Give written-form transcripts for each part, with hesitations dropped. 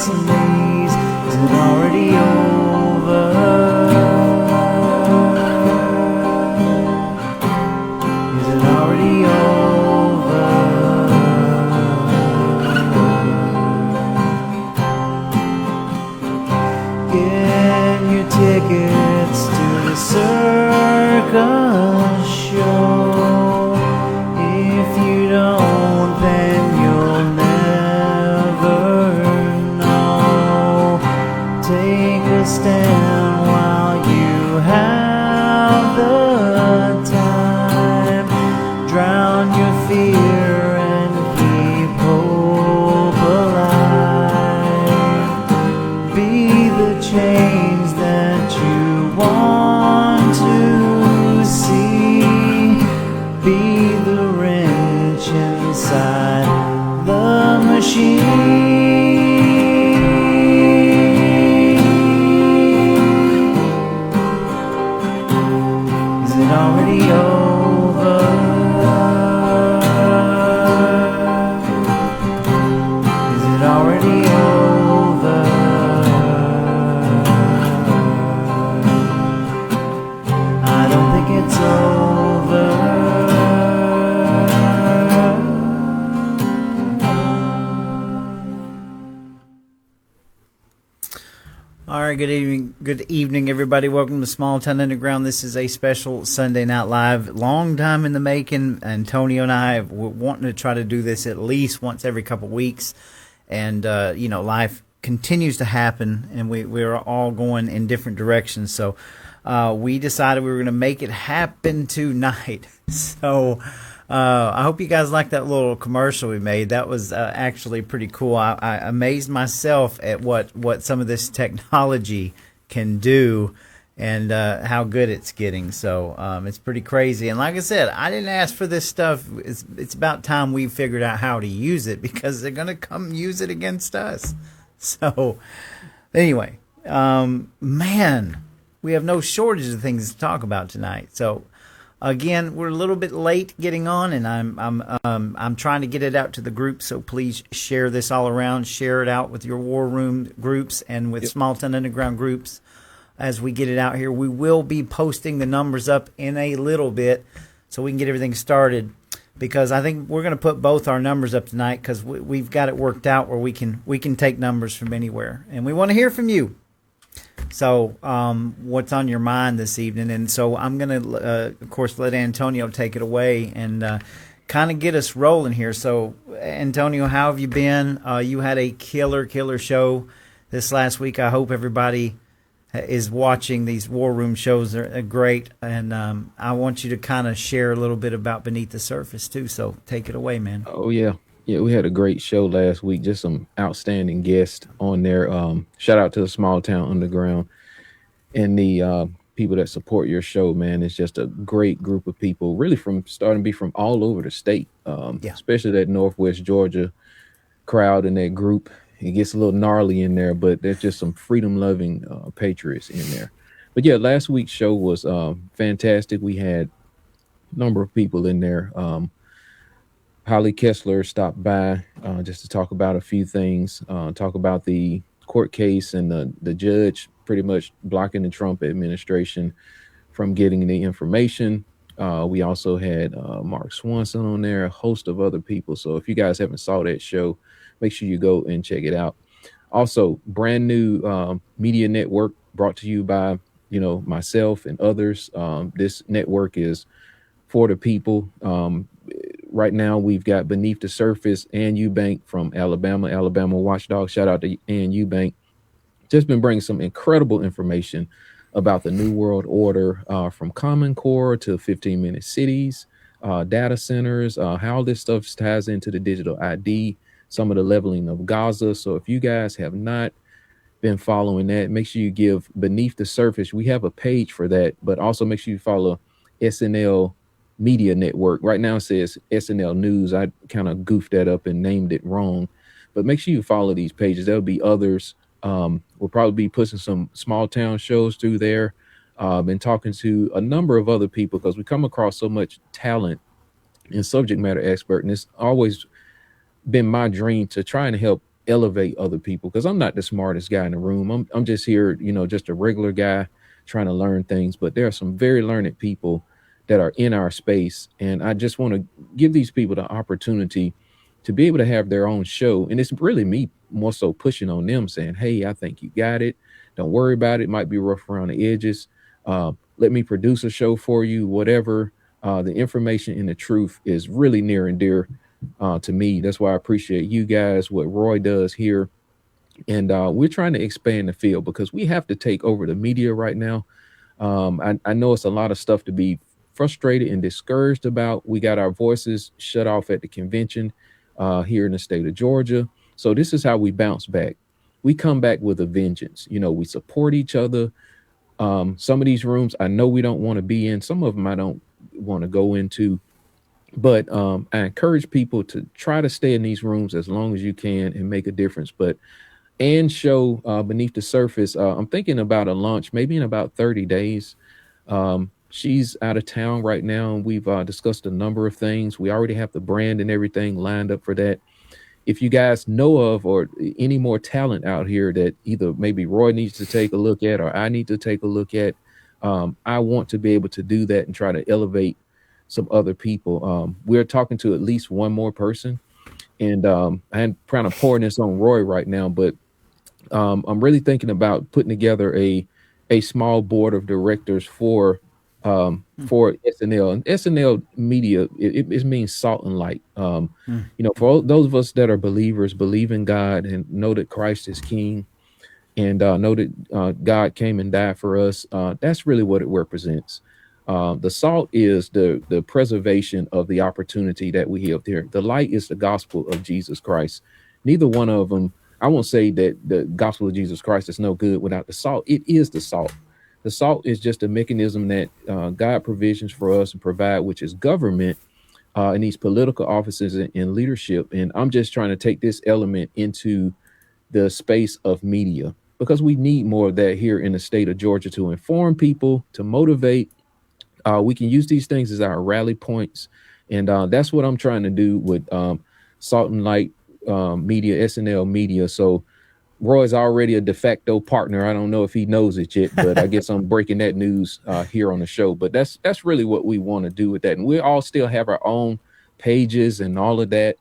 hands and knees. Is it already over? Is it already over? Get your tickets to the circus show. If you don't, then you'll never know. Take a stand while you have the time. Drown your fear and keep hope alive. Be the change that you want to see. Be the wrench inside the machine. Is it already over? Is it already over? I don't think it's over. All right, good evening, everybody. Welcome to Small Town Underground. This is a special Sunday Night Live. Long time in the making. Antonio and I were wanting to try to do this at least once every couple weeks. And, life continues to happen, and we're all going in different directions. So we decided we were going to make it happen tonight. So I hope you guys liked that little commercial we made. That was actually pretty cool. I amazed myself at what some of this technology can do and how good it's getting. So it's pretty crazy. And like I said, I didn't ask for this stuff. It's about time we figured out how to use it, because they're going to come use it against us. So anyway, man, we have no shortage of things to talk about tonight. So again, we're a little bit late getting on, and I'm trying to get it out to the group. So please share this all around. Share it out with your War Room groups and with Small Town Underground groups as we get it out here. We will be posting the numbers up in a little bit so we can get everything started, because I think we're going to put both our numbers up tonight, because we've got it worked out where we can take numbers from anywhere, and we want to hear from you. So what's on your mind this evening? And so I'm going to, of course, let Antonio take it away and kind of get us rolling here. So, Antonio, how have you been? You had a killer show this last week. I hope everybody is watching. These War Room shows are great. And I want you to kind of share a little bit about Beneath the Surface, too. So take it away, man. Oh, yeah. Yeah, we had a great show last week. Just some outstanding guests on there. Shout out to the Small Town Underground and the people that support your show, man. It's just a great group of people, really starting to be from all over the state, especially that Northwest Georgia crowd and that group. It gets a little gnarly in there, but there's just some freedom-loving patriots in there. But yeah, last week's show was fantastic. We had a number of people in there. Holly Kessler stopped by just to talk about a few things, talk about the court case and the judge pretty much blocking the Trump administration from getting the information. We also had Mark Swanson on there, a host of other people. So if you guys haven't saw that show, make sure you go and check it out. Also, brand new media network brought to you by, myself and others. This network is for the people. Right now, we've got Beneath the Surface, Ann Eubank from Alabama Watchdog. Shout out to Ann Eubank. Just been bringing some incredible information about the New World Order, from Common Core to 15-minute cities, data centers, how this stuff ties into the digital ID, some of the leveling of Gaza. So if you guys have not been following that, make sure you give Beneath the Surface. We have a page for that, but also make sure you follow SNL Media Network. Right now it says SNL News. I kind of goofed that up and named it wrong, but make sure you follow these pages. There'll be others. We'll probably be pushing some small town shows through there, and talking to a number of other people, because we come across so much talent and subject matter expert. And it's always been my dream to try and help elevate other people, because I'm not the smartest guy in the room. I'm just here, just a regular guy trying to learn things. But there are some very learned people that are in our space, and I just want to give these people the opportunity to be able to have their own show. And it's really me more so pushing on them, saying, "Hey, I think you got it. Don't worry about it. It might be rough around the edges. Let me produce a show for you, whatever." The information and the truth is really near and dear to me. That's why I appreciate you guys, what Roy does here. And we're trying to expand the field because we have to take over the media right now. I know it's a lot of stuff to be frustrated and discouraged about. We got our voices shut off at the convention here in the state of Georgia. So this is how we bounce back. We come back with a vengeance. We support each other. Some of these rooms I know we don't want to be in. Some of them I don't want to go into. But I encourage people to try to stay in these rooms as long as you can and make a difference. But and show beneath the surface, I'm thinking about a launch maybe in about 30 days. She's out of town right now, and we've discussed a number of things. We already have the brand and everything lined up for that. If you guys know of or any more talent out here that either maybe Roy needs to take a look at or I need to take a look at, I want to be able to do that and try to elevate some other people. We're talking to at least one more person, and I'm trying to pour this on Roy right now, but I'm really thinking about putting together a small board of directors for SNL. And SNL Media, it means salt and light. For all those of us that are believers, believe in God and know that Christ is King, and know that God came and died for us. That's really what it represents. The salt is the preservation of the opportunity that we have there. The light is the gospel of Jesus Christ. Neither one of them, I won't say that the gospel of Jesus Christ is no good without the salt. It is the salt. The salt is just a mechanism that God provisions for us and provide, which is government in these political offices and leadership. And I'm just trying to take this element into the space of media, because we need more of that here in the state of Georgia to inform people, to motivate. We can use these things as our rally points. And that's what I'm trying to do with Salt and Light Media, SNL Media. So Roy's already a de facto partner. I don't know if he knows it yet, but I guess I'm breaking that news here on the show. But that's really what we want to do with that. And we all still have our own pages and all of that.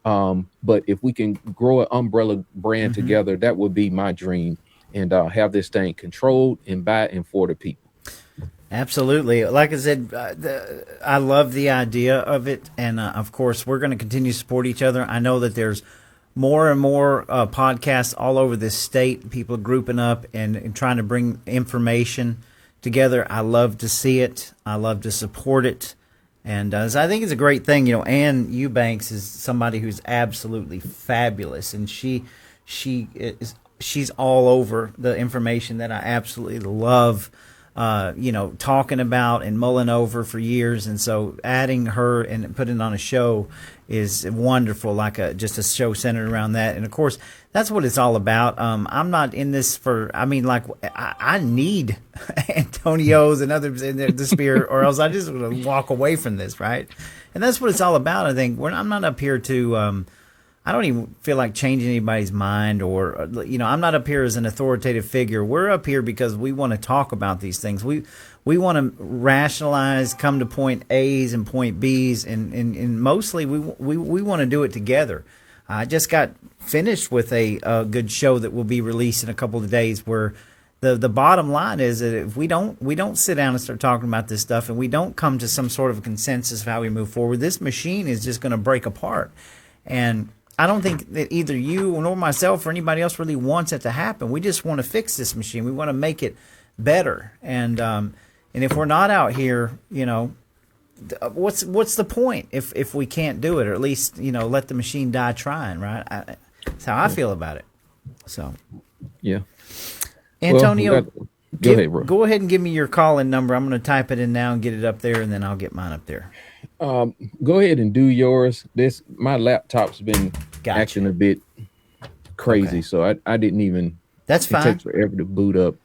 But if we can grow an umbrella brand together, that would be my dream, and have this thing controlled and by and for the people. Absolutely. Like I said, I love the idea of it. And of course, we're going to continue to support each other. I know that there's more and more podcasts all over this state. People are grouping up and trying to bring information together. I love to see it. I love to support it. And so I think it's a great thing. Ann Eubanks is somebody who's absolutely fabulous. And she's all over the information that I absolutely love. Talking about and mulling over for years. And so adding her and putting on a show is wonderful, like just a show centered around that. And of course, that's what it's all about. I'm not in this I need Antonio's and others in the spear, or else I just want to walk away from this, right? And that's what it's all about. I think I'm not up here to, I don't even feel like changing anybody's mind, or, I'm not up here as an authoritative figure. We're up here because we want to talk about these things. We want to rationalize, come to point A's and point B's, and mostly we want to do it together. I just got finished with a good show that will be released in a couple of days, where the bottom line is that if we don't sit down and start talking about this stuff, and we don't come to some sort of consensus of how we move forward, this machine is just going to break apart. And I don't think that either you nor myself or anybody else really wants it to happen. We just want to fix this machine. We want to make it better. And if we're not out here, what's the point if we can't do it, or at least let the machine die trying, right? That's how I feel about it. So yeah, Antonio, go ahead, bro. Go ahead and give me your call-in number. I'm going to type it in now and get it up there, and then I'll get mine up there. Go ahead and do yours. My laptop's been acting a bit crazy, so I didn't even. That's fine. It takes forever to boot up.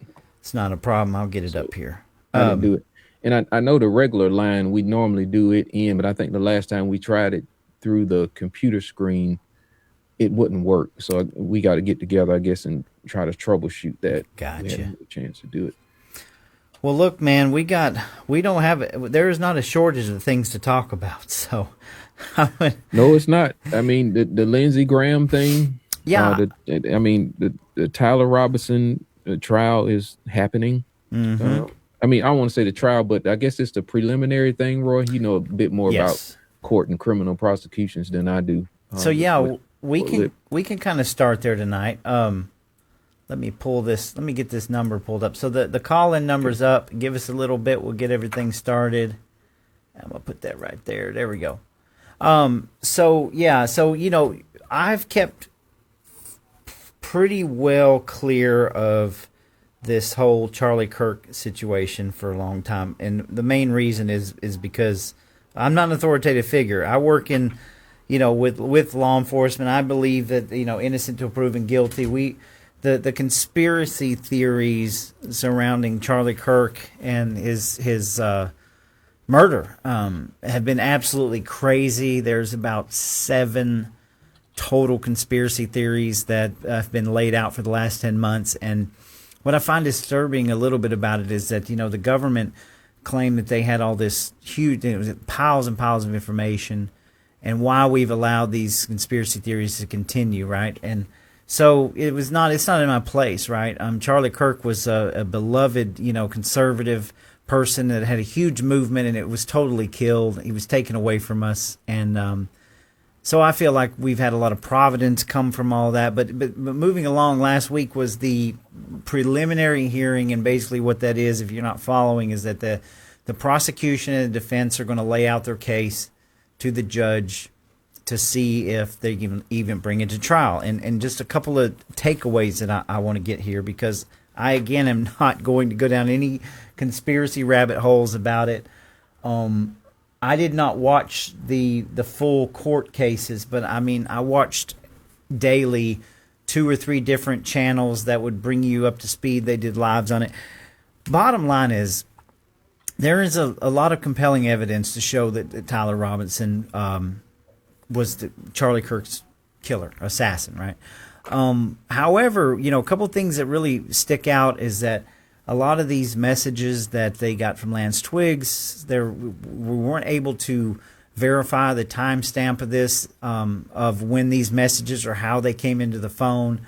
It's not a problem. I'll get it up here. I didn't do it, and I know the regular line we normally do it in, but I think the last time we tried it through the computer screen, it wouldn't work. So we got to get together, I guess, and try to troubleshoot that. We Gotcha. haven't had a chance to do it. Well, look, man, we don't have, there is not a shortage of things to talk about. So, No, it's not. I mean, the Lindsey Graham thing. yeah. The Tyler Robinson trial is happening. Mm-hmm. I mean, I don't want to say the trial, but I guess it's the preliminary thing, Roy. You know a bit more Yes. about court and criminal prosecutions than I do. So yeah, What- we can kind of start there tonight. Let me pull this. Let me get this number pulled up. So the call in number's up. Give us a little bit. We'll get everything started. I'm gonna put that right there. There we go. So yeah. So I've kept pretty well clear of this whole Charlie Kirk situation for a long time, and the main reason is because I'm not an authoritative figure. I work in with law enforcement. I believe that innocent till proven guilty. The conspiracy theories surrounding Charlie Kirk and his murder have been absolutely crazy. There's about 7 total conspiracy theories that have been laid out for the last 10 months. And what I find disturbing a little bit about it is that the government claimed that they had all this huge, it was piles and piles of information, and why we've allowed these conspiracy theories to continue, right? And so it's not in my place, right? Charlie Kirk was a beloved, conservative person that had a huge movement, and it was totally killed. He was taken away from us, and so I feel like we've had a lot of providence come from all that. But moving along, last week was the preliminary hearing, and basically what that is, if you're not following, is that the prosecution and the defense are going to lay out their case to the judge to see if they can even bring it to trial. And just a couple of takeaways that I want to get here, because I, again, am not going to go down any conspiracy rabbit holes about it. I did not watch the full court cases, but I watched daily 2 or 3 different channels that would bring you up to speed. They did lives on it. Bottom line is, there is a lot of compelling evidence to show that Tyler Robinson was Charlie Kirk's killer, assassin, right? However, a couple of things that really stick out is that a lot of these messages that they got from Lance Twiggs, we weren't able to verify the timestamp of this, of when these messages or how they came into the phone.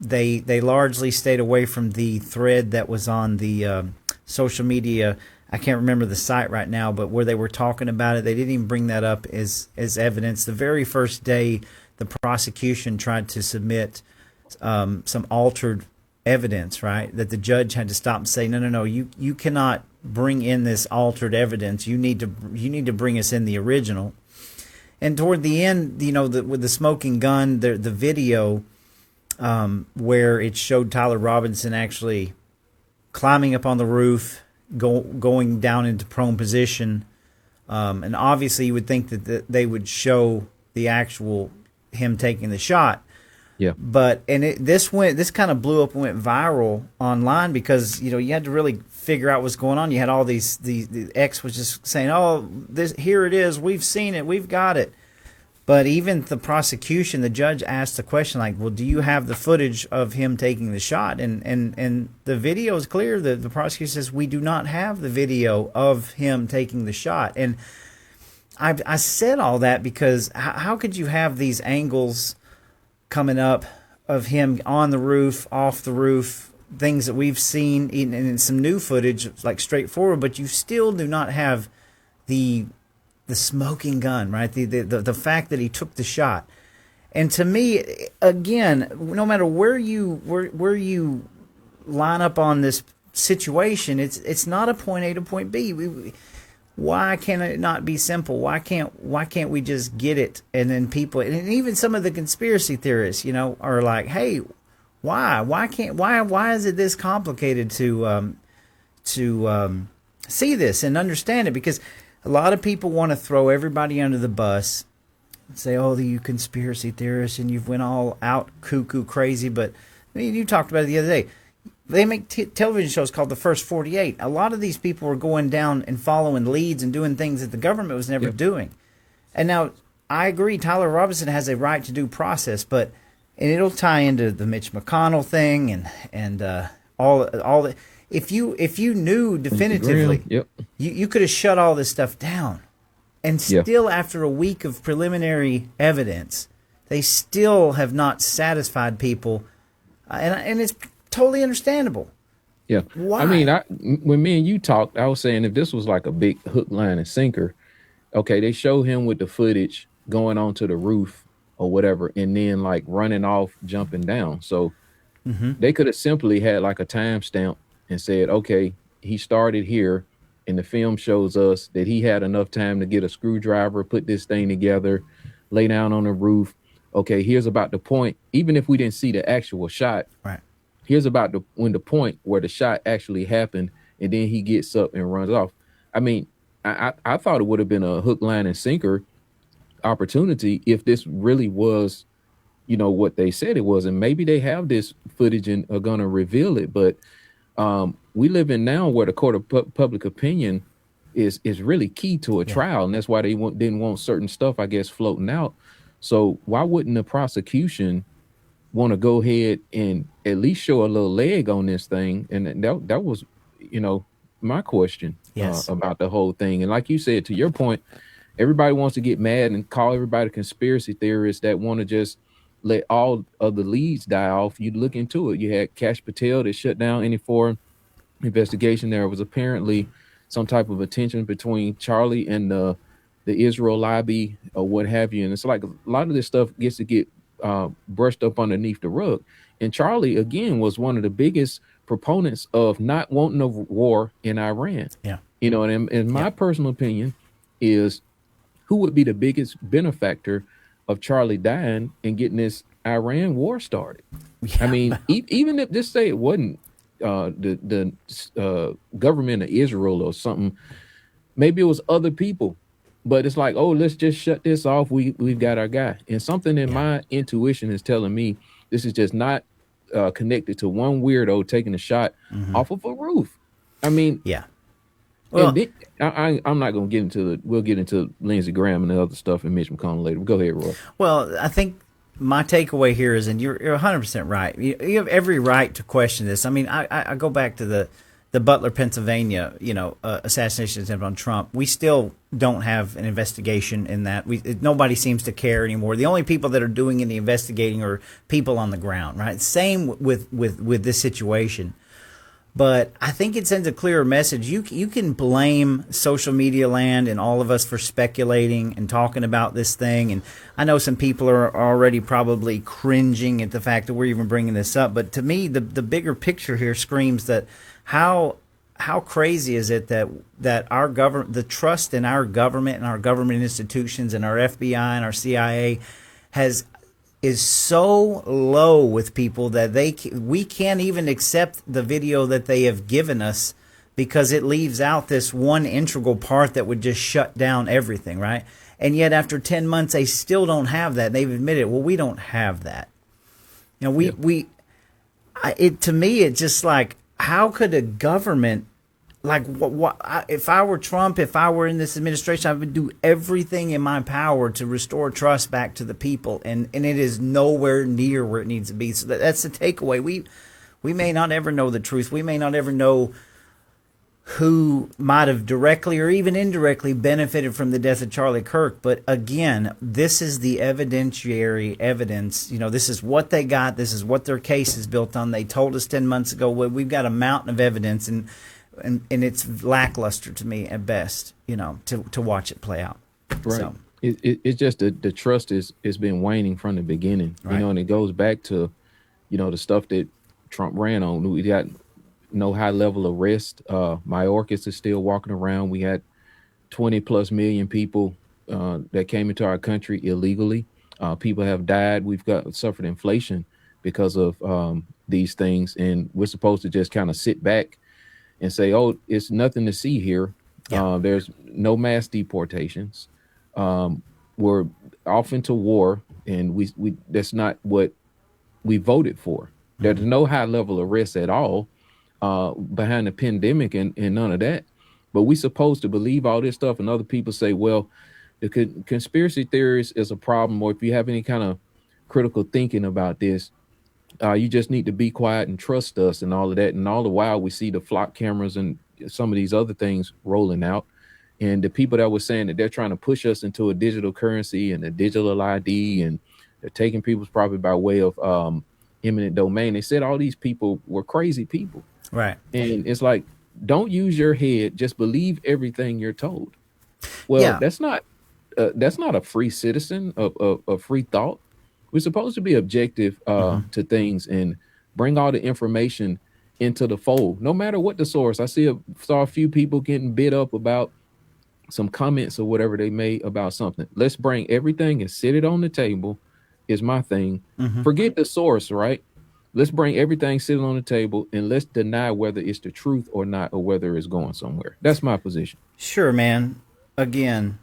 They largely stayed away from the thread that was on the social media. I can't remember the site right now, but where they were talking about it, they didn't even bring that up as evidence. The very first day, the prosecution tried to submit some altered evidence, right? That the judge had to stop and say, no, you cannot bring in this altered evidence. You need to bring us in the original. And toward the end, with the smoking gun, the video where it showed Tyler Robinson actually climbing up on the roof, going down into prone position, and obviously you would think that they would show the actual him taking the shot. Yeah. But this kind of blew up and went viral online because you had to really figure out what's going on. You had all the X was just saying, "Oh, here it is. We've seen it. We've got it." But even the prosecution, the judge asked the question like, "Well, do you have the footage of him taking the shot?" And the video is clear. The prosecutor says we do not have the video of him taking the shot. And I said all that because how could you have these angles coming up of him on the roof, off the roof, things that we've seen in some new footage, like straightforward, but you still do not have the smoking gun, right? The fact that he took the shot. And to me, again, no matter where you line up on this situation, it's not a point A to point B. Why can it not be simple? Why can't we just get it? And then people, and even some of the conspiracy theorists, are like, hey, why is it this complicated to see this and understand it? Because a lot of people want to throw everybody under the bus and say, oh, you conspiracy theorists, and you've went all out cuckoo crazy. But you talked about it the other day. They make television shows called The First 48. A lot of these people were going down and following leads and doing things that the government was never doing. And now I agree. Tyler Robinson has a right to due process, but and it'll tie into the Mitch McConnell thing and all the. If you knew definitively, Yep. you could have shut all this stuff down, and Yeah. still after a week of preliminary evidence, they still have not satisfied people, and it's totally understandable. Yeah. Why? I mean, when me and you talked, I was saying if this was like a big hook, line, and sinker, okay, they show him with the footage going onto the roof or whatever, and then like running off, jumping down. So they could have simply had like a timestamp and said, okay, he started here, and the film shows us that he had enough time to get a screwdriver, put this thing together, lay down on the roof. Okay, here's about the point. Even if we didn't see the actual shot, Right. here's about the point where the shot actually happened, and then he gets up and runs off. I mean, I thought it would have been a hook, line, and sinker opportunity if this really was, what they said it was, and maybe they have this footage and are going to reveal it. But we live in now where the court of public opinion is really key to a trial, and that's why they didn't want certain stuff, I guess, floating out. So why wouldn't the prosecution want to go ahead and at least show a little leg on this thing? And that was, my question about the whole thing. And like you said, to your point, everybody wants to get mad and call everybody conspiracy theorists that want to just let all of the leads die off. You look into it. You had Kash Patel that shut down any foreign investigation. There was apparently some type of attention between Charlie and the Israel lobby or what have you. And it's like a lot of this stuff gets to get brushed up underneath the rug. And Charlie, again, was one of the biggest proponents of not wanting a war in Iran. Yeah. And in my personal opinion is, who would be the biggest benefactor of Charlie dying and getting this Iran war started? Yeah. I mean, even if just say it wasn't the government of Israel or something, maybe it was other people. But it's like, oh, let's just shut this off. We've got our guy. And something in my intuition is telling me this is just not connected to one weirdo taking a shot off of a roof. I mean, Yeah. Well, and I'm not going to get into we'll get into Lindsey Graham and the other stuff and Mitch McConnell later. Go ahead, Roy. Well, I think my takeaway here is, and you're 100% right. You have every right to question this. I mean, I go back to the Butler, Pennsylvania, assassination attempt on Trump. We still don't have an investigation in that. Nobody seems to care anymore. The only people that are doing any investigating are people on the ground, right? Same with this situation. But I think it sends a clearer message. You can blame social media land and all of us for speculating and talking about this thing. And I know some people are already probably cringing at the fact that we're even bringing this up. But to me, the bigger picture here screams that how crazy is it that our government, the trust in our government and our government institutions and our FBI and our CIA is so low with people that we can't even accept the video that they have given us because it leaves out this one integral part that would just shut down everything, right? And yet after 10 months, they still don't have that. They've admitted, well, we don't have that. To me, it's just like, how could a government, like, if I were Trump, if I were in this administration, I would do everything in my power to restore trust back to the people, and it is nowhere near where it needs to be. So that's the takeaway. We may not ever know the truth. We may not ever know who might have directly or even indirectly benefited from the death of Charlie Kirk. But again, this is the evidentiary evidence. This is what they got. This is what their case is built on. They told us 10 months ago, well, we've got a mountain of evidence, and it's lackluster to me at best, to watch it play out. Right. So. It's just the trust is been waning from the beginning, Right. and it goes back to, the stuff that Trump ran on. We got no high level arrest. Mayorkas is still walking around. We had 20 plus million people that came into our country illegally. People have died. We've suffered inflation because of these things, and we're supposed to just kind of sit back and say, oh, it's nothing to see here. Yeah. There's no mass deportations. We're off into war, and we that's not what we voted for. There's no high level arrests at all behind the pandemic and none of that. But we supposed to believe all this stuff, and other people say, well, The conspiracy theories is a problem, or if you have any kind of critical thinking about this, you just need to be quiet and trust us and all of that. And all the while, we see the flock cameras and some of these other things rolling out. And the people that were saying that they're trying to push us into a digital currency and a digital ID, and they're taking people's property by way of eminent domain. They said all these people were crazy people. Right. And it's like, don't use your head. Just believe everything you're told. Well, Yeah. that's not a free citizen of free thought. We're supposed to be objective to things and bring all the information into the fold, no matter what the source. Saw a few people getting bit up about some comments or whatever they made about something. Let's bring everything and sit it on the table is my thing. Forget the source, right? Let's bring everything sitting on the table and let's deny whether it's the truth or not, or whether it's going somewhere. That's my position. Sure, man. Again,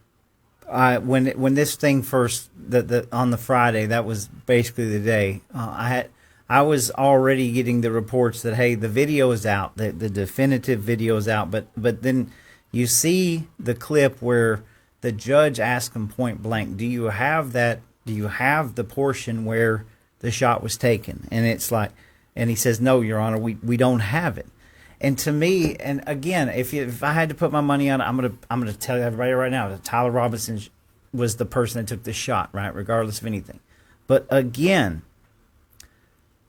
when this thing first on the Friday, that was basically the day. I was already getting the reports that, hey, the video is out, the definitive video is out, but then you see the clip where the judge asked him point blank, do you have that? Do you have the portion where the shot was taken? And it's like, and he says, no, Your Honor, we don't have it. And to me, and again, if I had to put my money on it, I'm gonna tell everybody right now that Tyler Robinson was the person that took the shot, right? Regardless of anything. But again,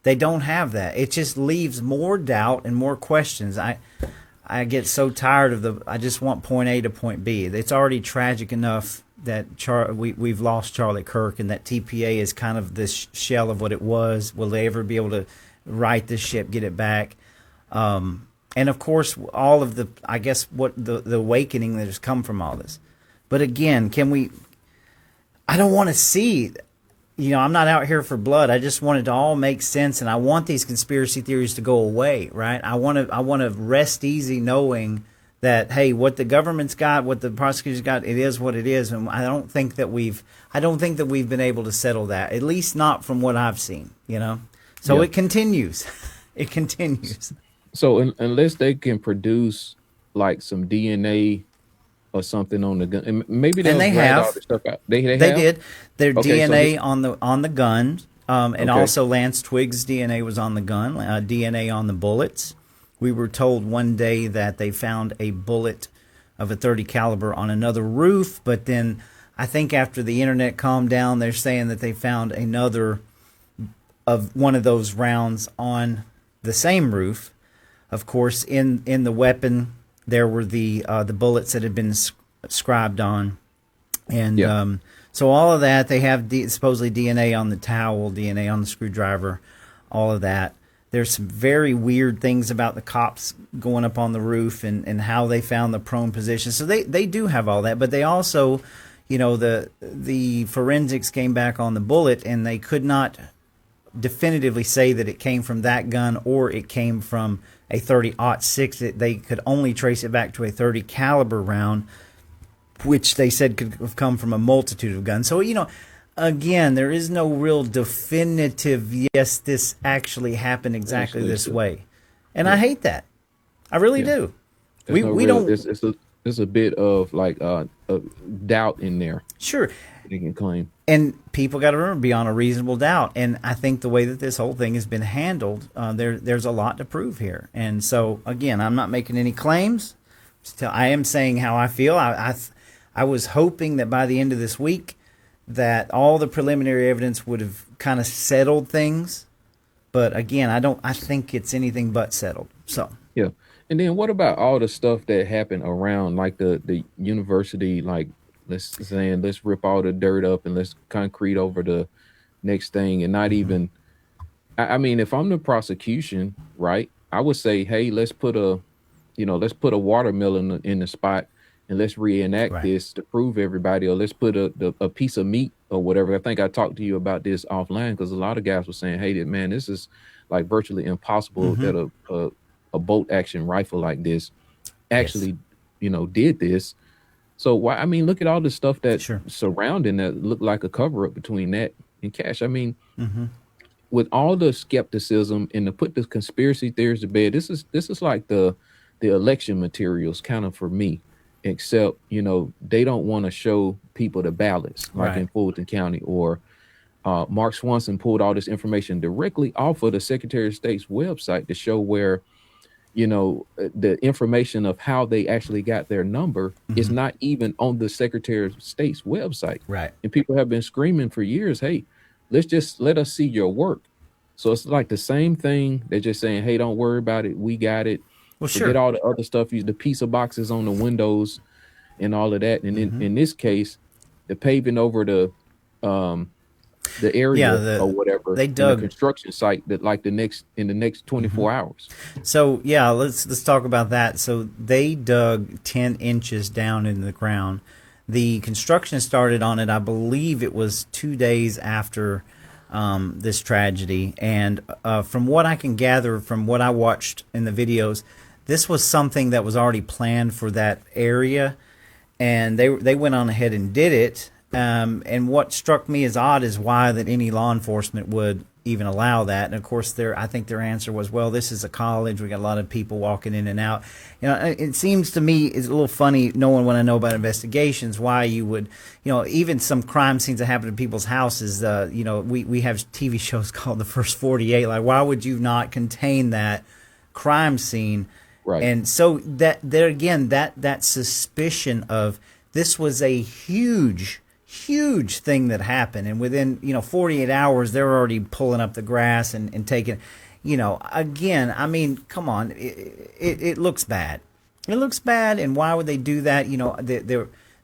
they don't have that. It just leaves more doubt and more questions. I get so tired of I just want point A to point B. It's already tragic enough that we've lost Charlie Kirk, and that TPA is kind of this shell of what it was. Will they ever be able to right this ship, get it back? And of course, all of what the awakening that has come from all this. But again, I don't want to see, I'm not out here for blood. I just want it to all make sense, and I want these conspiracy theories to go away, right? I want to rest easy knowing that, hey, what the government's got, what the prosecutors got, it is what it is, and I don't think that we've been able to settle that, at least not from what I've seen, So It continues. It continues. So unless they can produce like some DNA or something on the gun, and maybe they'll they drag have all this stuff out. They did their DNA so on the gun, and also Lance Twiggs' DNA was on the gun. DNA on the bullets. We were told one day that they found a bullet of a .30 caliber on another roof, but then I think after the internet calmed down, they're saying that they found another of one of those rounds on the same roof. Of course, in the weapon, there were the bullets that had been scribed on. And so all of that, they have supposedly DNA on the towel, DNA on the screwdriver, all of that. There's some very weird things about the cops going up on the roof and how they found the prone position. So they do have all that, but they also, the forensics came back on the bullet, and they could not definitively say that it came from that gun or it came from a 30-06. They could only trace it back to a .30 caliber round, which they said could have come from a multitude of guns. So, again, there is no real definitive, yes, this actually happened exactly this way. And I hate that. I really do. We don't. There's a bit of like doubt in there. Sure. You can claim. And people got to remember, beyond a reasonable doubt. And I think the way that this whole thing has been handled, there's a lot to prove here. And so, again, I'm not making any claims. I am saying how I feel. I was hoping that by the end of this week that all the preliminary evidence would have kind of settled things. But again, I think it's anything but settled. So yeah. And then what about all the stuff that happened around, like the university, like let's rip all the dirt up and let's concrete over the next thing, and not even, I mean, if I'm the prosecution, right, I would say, hey, let's put a watermelon in the spot and let's reenact this to prove everybody, or let's put a piece of meat or whatever. I think I talked to you about this offline, because a lot of guys were saying, hey, man, this is like virtually impossible that a bolt action rifle like this actually, did this. So why? I mean, look at all the stuff that's surrounding that looked like a cover up between that and Cash. I mean, with all the skepticism and to put the conspiracy theories to bed, this is like the election materials kind of for me. except, they don't want to show people the ballots, like Right. in Fulton County, or Mark Swanson pulled all this information directly off of the Secretary of State's website to show where, the information of how they actually got their number is Hmm. not even on the Secretary of State's website. Right. And people have been screaming for years, hey, let's just let us see your work. So it's like the same thing. They're just saying, hey, don't worry about it. We got it. Well, Forget sure. all the other stuff, the pizza boxes on the windows and all of that. And Hmm. in this case, the paving over um, the Yeah. area or whatever They in the dug. construction site that like in the next Mhm. 24 hours. So yeah, let's talk about that. So they dug 10 inches down in the ground. The construction started on it. I believe it was 2 days after this tragedy, and from what I can gather from what I watched in the videos, this was something that was already planned for that area, and they went on ahead and did it. And what struck me as odd is why that any law enforcement would even allow that. And of course, I think their answer was, well, this is a college. We got a lot of people walking in and out. It seems to me it's a little funny, knowing what I know about investigations, why you would, even some crime scenes that happen in people's houses. We have TV shows called The First 48. Like, why would you not contain that crime scene? Right. And so that there again, that suspicion of this was a huge thing that happened, and within 48 hours they're already pulling up the grass and taking, again, I mean, come on, it looks bad. It looks bad, and why would they do that?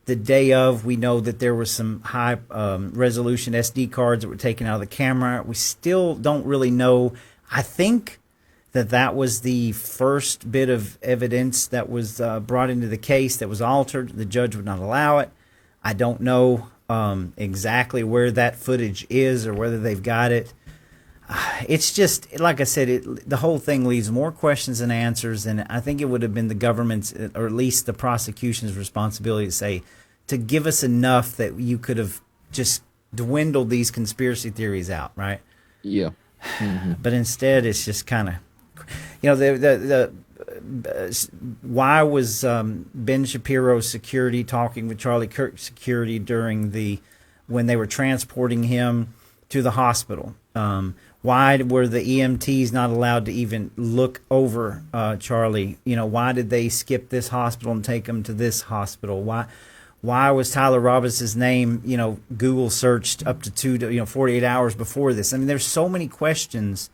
The day of, we know that there were some high resolution SD cards that were taken out of the camera. We still don't really know. I think that was the first bit of evidence that was brought into the case that was altered. The judge would not allow it. I don't know exactly where that footage is or whether they've got it. It's just, like I said, the whole thing leaves more questions than answers, and I think it would have been the government's, or at least the prosecution's, responsibility to give us enough that you could have just dwindled these conspiracy theories out, right? Yeah. Mm-hmm. But instead, it's just kind of, the why was Ben Shapiro's security talking with Charlie Kirk's security when they were transporting him to the hospital? Why were the EMTs not allowed to even look over Charlie? Why did they skip this hospital and take him to this hospital? Why was Tyler Robbins' name, Google searched up to 48 hours before this? I mean, there's so many questions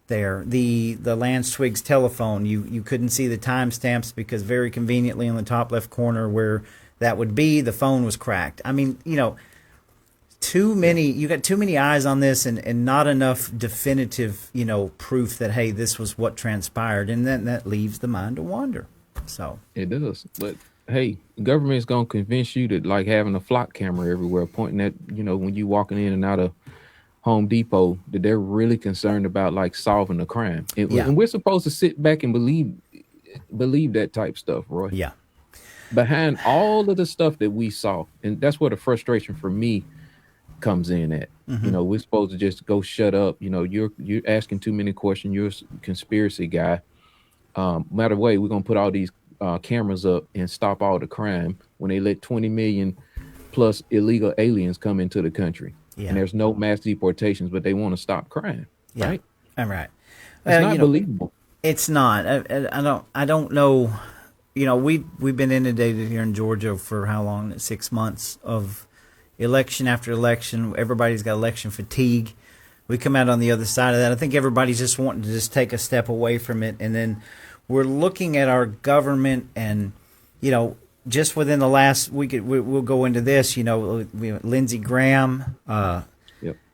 there. The Lance Twiggs telephone, you couldn't see the timestamps because very conveniently in the top left corner where that would be, the phone was cracked. I mean, you got too many eyes on this and not enough definitive, proof that, hey, this was what transpired. And then that leaves the mind to wander. So It does. But hey, the government's gonna convince you that like having a flock camera everywhere pointing at, when you walking in and out of Home Depot, that they're really concerned about like solving the crime. And we're supposed to sit back and believe that type stuff, Roy. yeah. Behind all of the stuff that we saw, and that's where the frustration for me comes in at. Mm-hmm. We're supposed to just go shut up. You're asking too many questions. You're a conspiracy guy. Matter of way, we're gonna put all these cameras up and stop all the crime when they let 20 million plus illegal aliens come into the country. Yeah. And there's no mass deportations, but they want to stop crime. Yeah. Right? All right. It's not believable. It's not. I don't know. We've been inundated here in Georgia for how long? 6 months of election after election. Everybody's got election fatigue. We come out on the other side of that. I think everybody's just wanting to just take a step away from it, and then we're looking at our government, and just within the last week, we'll go into this. Lindsey Graham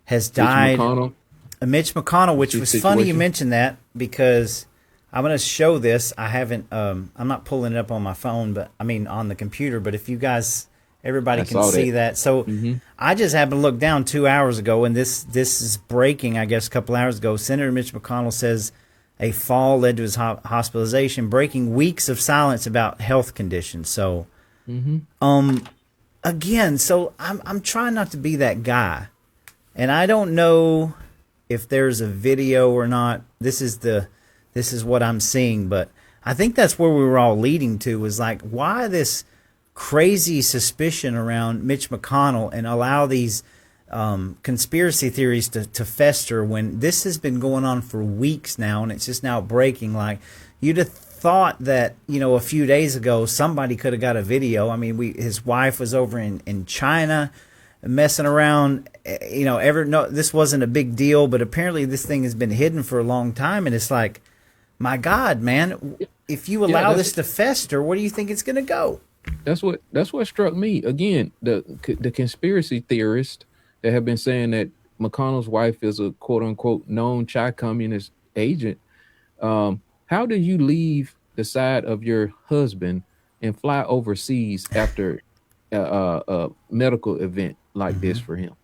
has died. Mitch McConnell, which was funny you mentioned that, because I'm going to show this. I haven't. I'm not pulling it up on my phone, but I mean on the computer. But if you guys, everybody can see that. So I just happened to look down 2 hours ago, and this is breaking. I guess a couple hours ago, Senator Mitch McConnell says a fall led to his hospitalization, breaking weeks of silence about health conditions. So, again, so I'm trying not to be that guy, and I don't know if there's a video or not. This is what I'm seeing, but I think that's where we were all leading to, was like, why this crazy suspicion around Mitch McConnell and allow these conspiracy theories to fester when this has been going on for weeks now, and it's just now breaking. Like, you'd have thought that, a few days ago somebody could have got a video. I mean, his wife was over in China messing around. This wasn't a big deal, but apparently this thing has been hidden for a long time, and it's like, my God, man, if you allow this to fester, where do you think it's going to go? That's what struck me. Again, the conspiracy theorists that have been saying that McConnell's wife is a quote unquote known Chi communist agent. How do you leave the side of your husband and fly overseas after a medical event like this for him?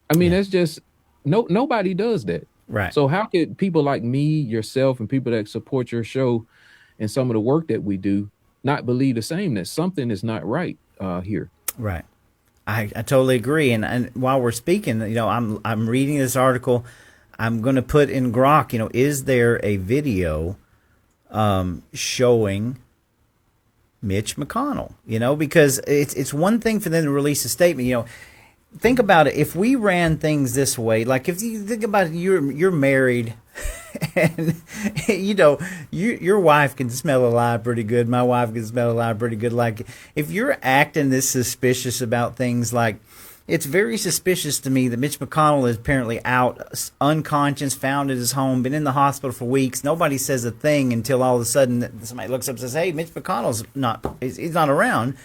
I mean, that's just nobody does that. Right. So how could people like me, yourself, and people that support your show and some of the work that we do not believe the same, that something is not right here? Right. I totally agree. And while we're speaking, I'm reading this article. I'm going to put in Grok, is there a video showing Mitch McConnell? Because it's one thing for them to release a statement. Think about it. If we ran things this way, like if you think about it, you're married, and your wife can smell a lie pretty good. My wife can smell a lie pretty good. Like, if you're acting this suspicious about things, like, it's very suspicious to me that Mitch McConnell is apparently out, unconscious, found at his home, been in the hospital for weeks. Nobody says a thing until all of a sudden somebody looks up and says, "Hey, Mitch McConnell's he's not around."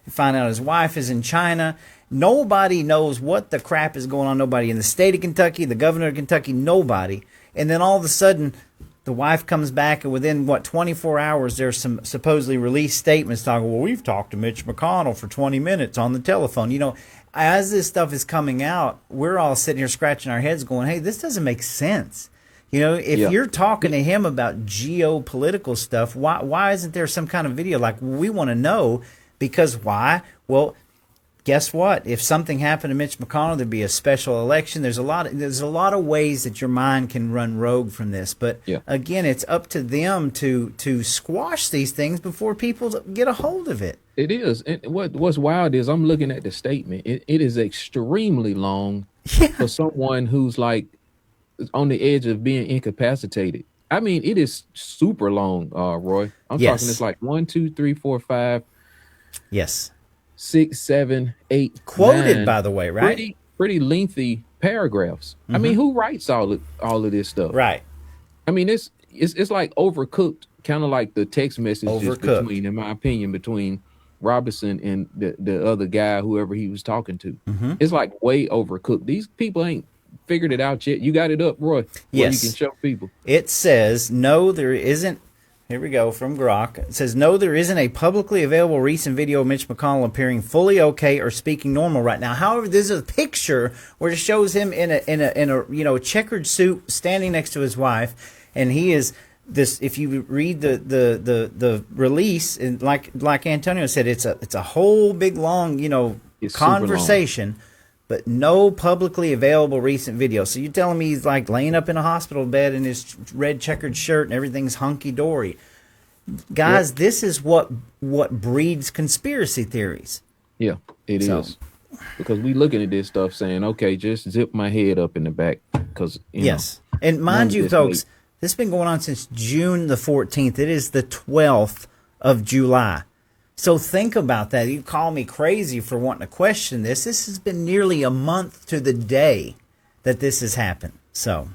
You find out his wife is in China. Nobody knows what the crap is going on. Nobody in the state of Kentucky, the governor of Kentucky, nobody. And then all of a sudden, the wife comes back, and within, 24 hours, there's some supposedly released statements talking, well, we've talked to Mitch McConnell for 20 minutes on the telephone. As this stuff is coming out, we're all sitting here scratching our heads going, hey, this doesn't make sense. If you're talking to him about geopolitical stuff, why isn't there some kind of video? Like, we want to know, because why? Well, guess what? If something happened to Mitch McConnell, there'd be a special election. There's a lot of ways that your mind can run rogue from this. But again, it's up to them to squash these things before people get a hold of it. It is. And what's wild is I'm looking at the statement. It is extremely long for someone who's like on the edge of being incapacitated. I mean, it is super long, Roy. I'm talking, it's like 1, 2, 3, 4, 5. Yes. 6, 7, 8, quoted 9, by the way, right? Pretty lengthy paragraphs. I mean, who writes all of this stuff? Right. I mean, it's like overcooked, kind of like the text messages between, in my opinion, between Robinson and the other guy, whoever he was talking to. It's like way overcooked. These people ain't figured it out yet. You got it up, Roy? Yes. You can show people. It says, no, there isn't. Here we go from Grok. It says, no, there isn't a publicly available recent video of Mitch McConnell appearing fully okay or speaking normal right now. However, there's a picture where it shows him in a checkered suit standing next to his wife, and he is this. If you read the release, and like Antonio said, it's a whole big long conversation, but no publicly available recent video. So you're telling me he's like laying up in a hospital bed in his red checkered shirt and everything's hunky-dory. Guys, this is what breeds conspiracy theories. Yeah, it is. Because we looking at this stuff saying, okay, just zip my head up in the back. Because and mind you, folks, this has been going on since June the 14th. It is the 12th of July. So think about that. You call me crazy for wanting to question this. This has been nearly a month to the day that this has happened. So,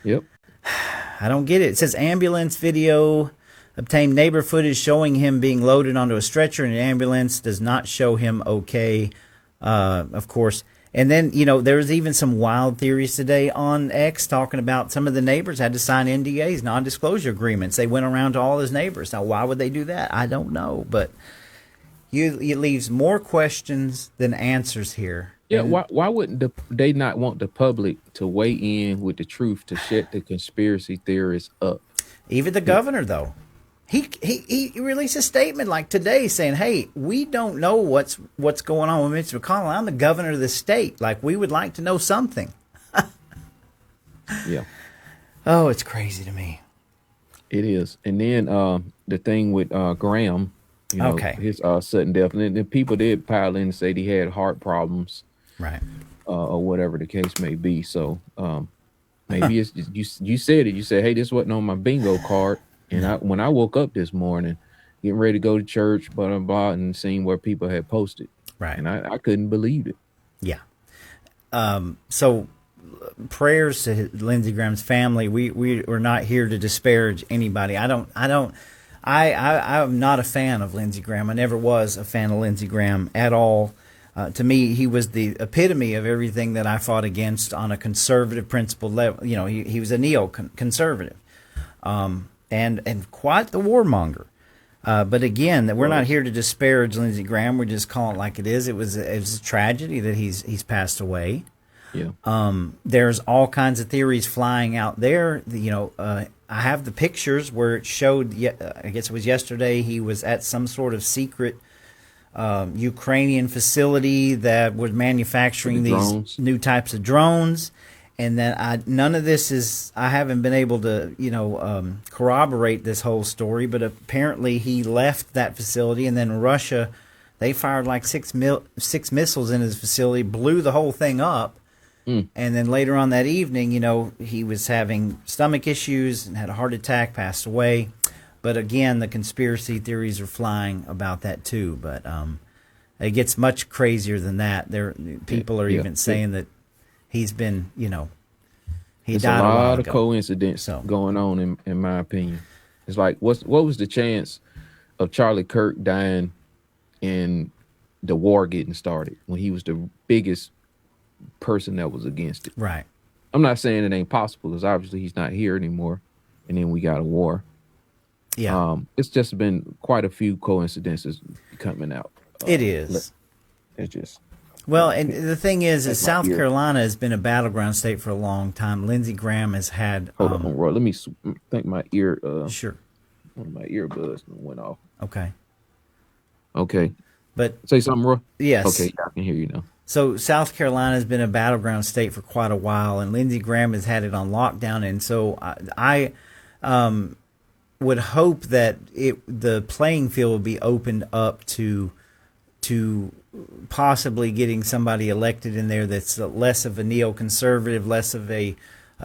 I don't get it. It says ambulance video obtained neighbor footage showing him being loaded onto a stretcher in an ambulance. Does not show him okay, of course. And then, there was even some wild theories today on X talking about some of the neighbors had to sign NDAs, non-disclosure agreements. They went around to all his neighbors. Now, why would they do that? I don't know. But it leaves more questions than answers here. Yeah, why wouldn't they not want the public to weigh in with the truth to shut the conspiracy theorists up? Even the governor, though. He released a statement like today saying, hey, we don't know what's going on with Mitch McConnell. I'm the governor of the state. Like, we would like to know something. Yeah. Oh, it's crazy to me. It is. And then the thing with Graham, Okay. his sudden death. And then people did pile in and say he had heart problems, Right. or whatever the case may be. So maybe it's just, you said it. You said, "Hey, this wasn't on my bingo card." And when I woke up this morning, getting ready to go to church, blah blah blah, and seeing where people had posted, Right. and I couldn't believe it. Yeah. So prayers to Lindsey Graham's family. We are not here to disparage anybody. I'm not a fan of Lindsey Graham. I never was a fan of Lindsey Graham at all. To me, he was the epitome of everything that I fought against on a conservative principled level. He was a neo-conservative, and quite the warmonger. But again, we're not here to disparage Lindsey Graham. We're just calling it like it is. It was a tragedy that he's passed away. Yeah. There's all kinds of theories flying out there. I have the pictures where it showed. I guess it was yesterday. He was at some sort of secret Ukrainian facility that was manufacturing these new types of drones, and that none of this is. I haven't been able to corroborate this whole story, but apparently he left that facility, and then Russia, they fired like six missiles in his facility, blew the whole thing up. And then later on that evening, he was having stomach issues and had a heart attack, passed away. But again, the conspiracy theories are flying about that too. But it gets much crazier than that. People are even saying that he's been, he It's died a while lot of ago. coincidence going on, in my opinion. It's like, what was the chance of Charlie Kirk dying and the war getting started when he was the biggest person that was against it? Right. I'm not saying it ain't possible, because obviously he's not here anymore, and then we got a war. Yeah. It's just been quite a few coincidences coming out. It is. It's just. Well, and the thing is That's my South ear. Carolina has been a battleground state for a long time. Lindsey Graham has had. Hold on, Roy. Let me think my ear. Sure. One of my earbuds went off. Okay. Okay. But Say something, Roy. yes. Okay, I can hear you now. So South Carolina has been a battleground state for quite a while, and Lindsey Graham has had it on lockdown. And so I would hope that the playing field will be opened up to possibly getting somebody elected in there that's less of a neoconservative, less of a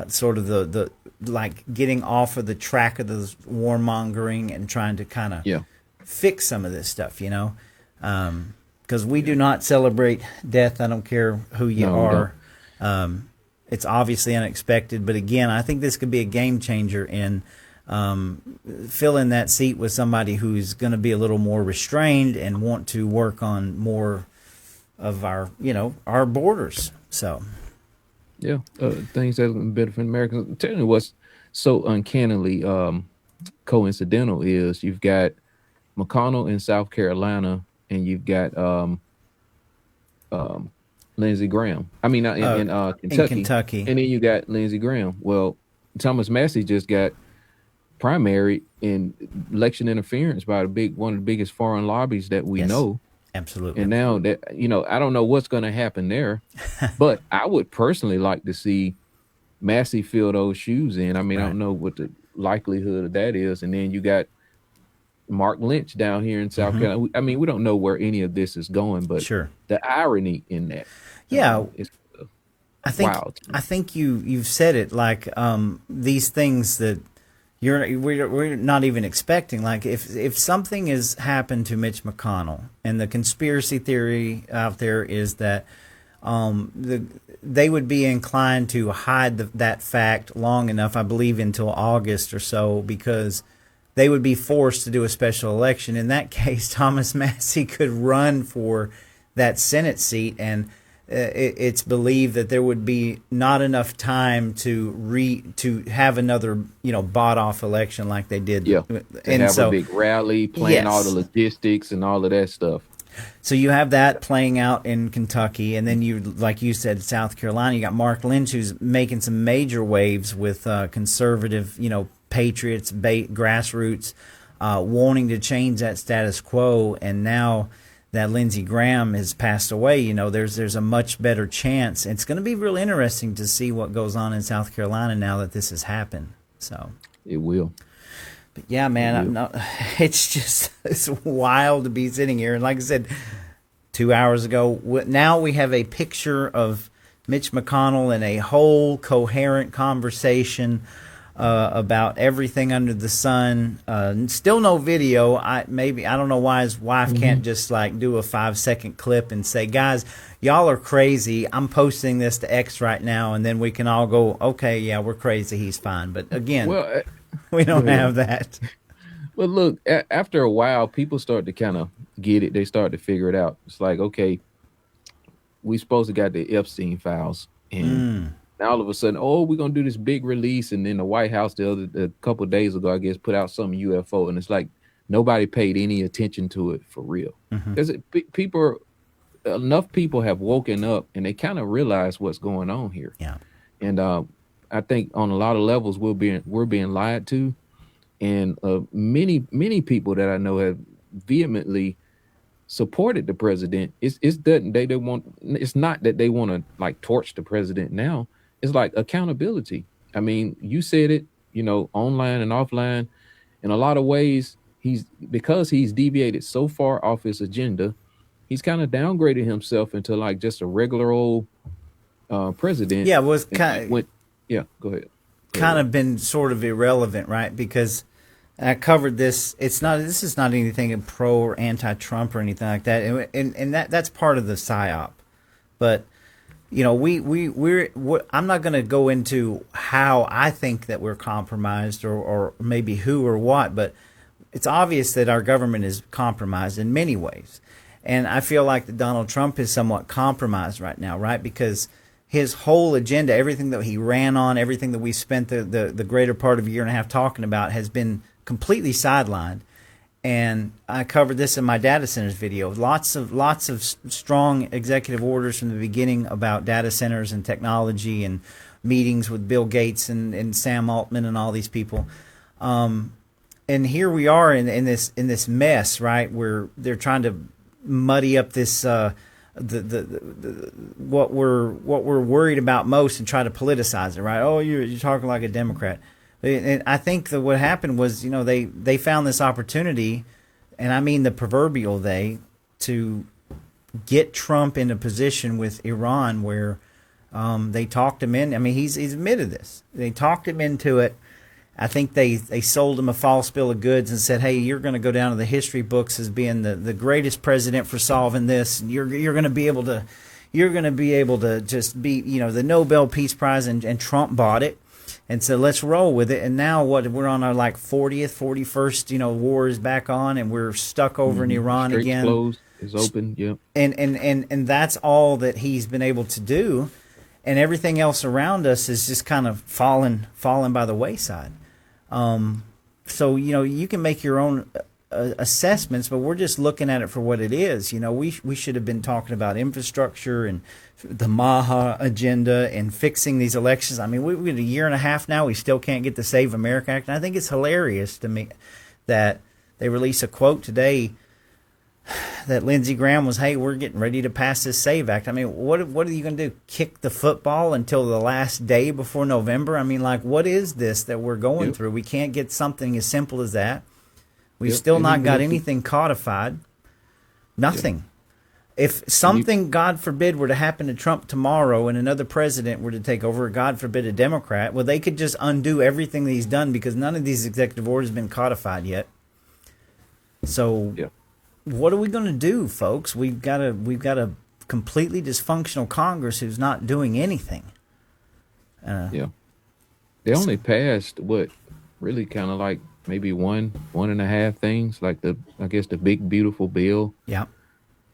sort of the like getting off of the track of the warmongering and trying to kind of fix some of this stuff, because we do not celebrate death. I don't care who you are. It's obviously unexpected, but again, I think this could be a game changer in filling that seat with somebody who's going to be a little more restrained and want to work on more of our borders. So, things that benefit Americans. I'm telling you what's so uncannily coincidental is you've got McConnell in South Carolina, and you've got Lindsey Graham. I mean, in Kentucky, and then you got Lindsey Graham. Well, Thomas Massey just got primary in election interference by one of the biggest foreign lobbies that we know. Absolutely. And now that I don't know what's going to happen there, but I would personally like to see Massey fill those shoes in. I mean, I don't know what the likelihood of that is. And then you got Mark Lynch down here in South Carolina. I mean, we don't know where any of this is going, but the irony in that, is wild. I think you've said it. Like these things that we're not even expecting. Like if something has happened to Mitch McConnell, and the conspiracy theory out there is that they would be inclined to hide that fact long enough, I believe, until August or so, because they would be forced to do a special election. In that case, Thomas Massey could run for that Senate seat, and it's believed that there would be not enough time to have another bought off election like they did. And have a big rally, plan all the logistics and all of that stuff. So you have that playing out in Kentucky, and then you, like you said, South Carolina. You got Mark Lynch, who's making some major waves with conservative, patriots, grassroots, wanting to change that status quo. And now that Lindsey Graham has passed away, there's a much better chance. It's going to be real interesting to see what goes on in South Carolina now that this has happened. So it will. Yeah, man, Yep. it's just it's wild to be sitting here. And like I said, 2 hours ago, now we have a picture of Mitch McConnell in a whole coherent conversation about everything under the sun. Still no video. I don't know why his wife can't just like do a 5-second clip and say, "Guys, y'all are crazy. I'm posting this to X right now," and then we can all go, "Okay, yeah, we're crazy. He's fine." But again, Well, we go don't ahead. have that. Well, look, after a while, people start to kind of get it. They start to figure it out. It's like, okay, we supposed to got the Epstein files, and now all of a sudden, oh, we're gonna do this big release, and then the White House a couple of days ago, I guess, put out some UFO, and it's like nobody paid any attention to it for real, because enough people have woken up and they kind of realize what's going on here, Yeah. and I think on a lot of levels we're being lied to, and many people that I know have vehemently supported the president. It's that they don't want. It's not that they want to like torch the president now. It's like accountability. I mean, you said it, online and offline. In a lot of ways, because he's deviated so far off his agenda, he's kind of downgraded himself into like just a regular old president. Yeah, it was And he went, yeah, go ahead. Go kind ahead. of been sort of irrelevant, right? Because I covered this. This is not anything pro or anti-Trump or anything like that, and that's part of the psyop. But I'm not going to go into how I think that we're compromised or maybe who or what, but it's obvious that our government is compromised in many ways. And I feel like that Donald Trump is somewhat compromised right now, right? Because his whole agenda, everything that he ran on, everything that we spent the greater part of a year and a half talking about has been completely sidelined. And I covered this in my data centers video. Lots of strong executive orders from the beginning about data centers and technology and meetings with Bill Gates and Sam Altman and all these people. And here we are in this mess, right? Where they're trying to muddy up this what we're worried about most and try to politicize it, right? Oh, you're talking like a Democrat. And I think that what happened was, they found this opportunity, and I mean the proverbial to get Trump in a position with Iran where they talked him in. I mean, he's admitted this. They talked him into it. I think they sold him a false bill of goods and said, "Hey, you're going to go down to the history books as being the greatest president for solving this. And you're going to be able to just be the Nobel Peace Prize." And Trump bought it and said, "Let's roll with it." And now we're on our like 40th, 41st war is back on, and we're stuck over in Iran Straits again. closed is open. Yep. And that's all that he's been able to do, and everything else around us is just kind of fallen by the wayside. So you can make your own assessments, but we're just looking at it for what it is. We should have been talking about infrastructure and the Maha agenda and fixing these elections. I mean, we've got a year and a half now. We still can't get the Save America Act, and I think it's hilarious to me that they release a quote today that Lindsey Graham was, "Hey, we're getting ready to pass this SAVE Act." I mean, what are you going to do? Kick the football until the last day before November? I mean, like, what is this that we're going through? We can't get something as simple as that. We've still And not even got if anything codified. Nothing. If something, God forbid, were to happen to Trump tomorrow and another president were to take over, God forbid, a Democrat, well, they could just undo everything that he's done because none of these executive orders have been codified yet. So what are we going to do, folks? We've got a completely dysfunctional Congress who's not doing anything. They only passed what really kind of like maybe one and a half things, like the big beautiful bill. Yeah.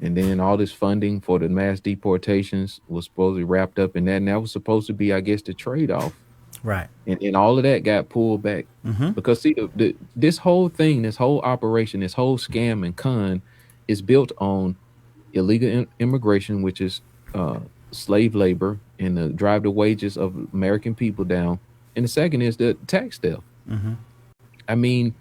And then all this funding for the mass deportations was supposedly wrapped up in that, and that was supposed to be, I guess, the trade-off. Right. And all of that got pulled back because see, this whole thing, this whole operation, this whole scam and con is built on illegal immigration, which is slave labor and the drive the wages of American people down. And the second is the tax theft. I mean,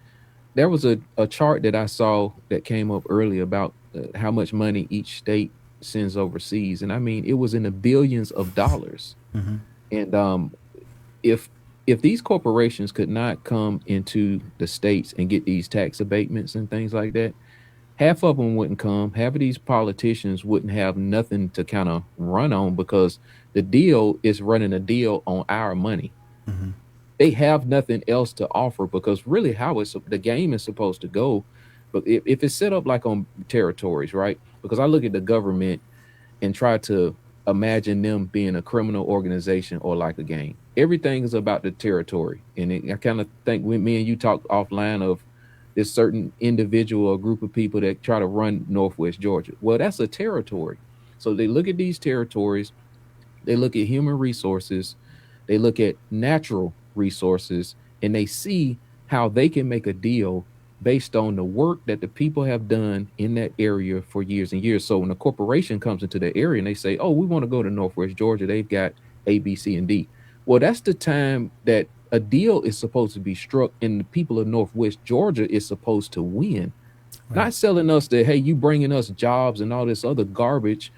there was a chart that I saw that came up earlier about how much money each state sends overseas. And I mean, it was in the billions of dollars. And if if these corporations could not come into the states and get these tax abatements and things like that, half of them wouldn't come. Half of these politicians wouldn't have nothing to kind of run on because the deal is running a deal on our money. Mm-hmm. They have nothing else to offer because really how the game is supposed to go. But if it's set up like on territories, right? Because I look at the government and try to imagine them being a criminal organization or like a gang. Everything is about the territory. And I kind of think when me and you talked offline of this certain individual or group of people that try to run Northwest Georgia. Well, that's a territory. So they look at these territories, they look at human resources, they look at natural resources, and they see how they can make a deal based on the work that the people have done in that area for years and years. So when a corporation comes into the area and they say, oh, we want to go to Northwest Georgia, they've got A, B, C, and D. Well, that's the time that a deal is supposed to be struck and the people of Northwest Georgia is supposed to win. Right. Not selling us that, hey, you bringing us jobs and all this other garbage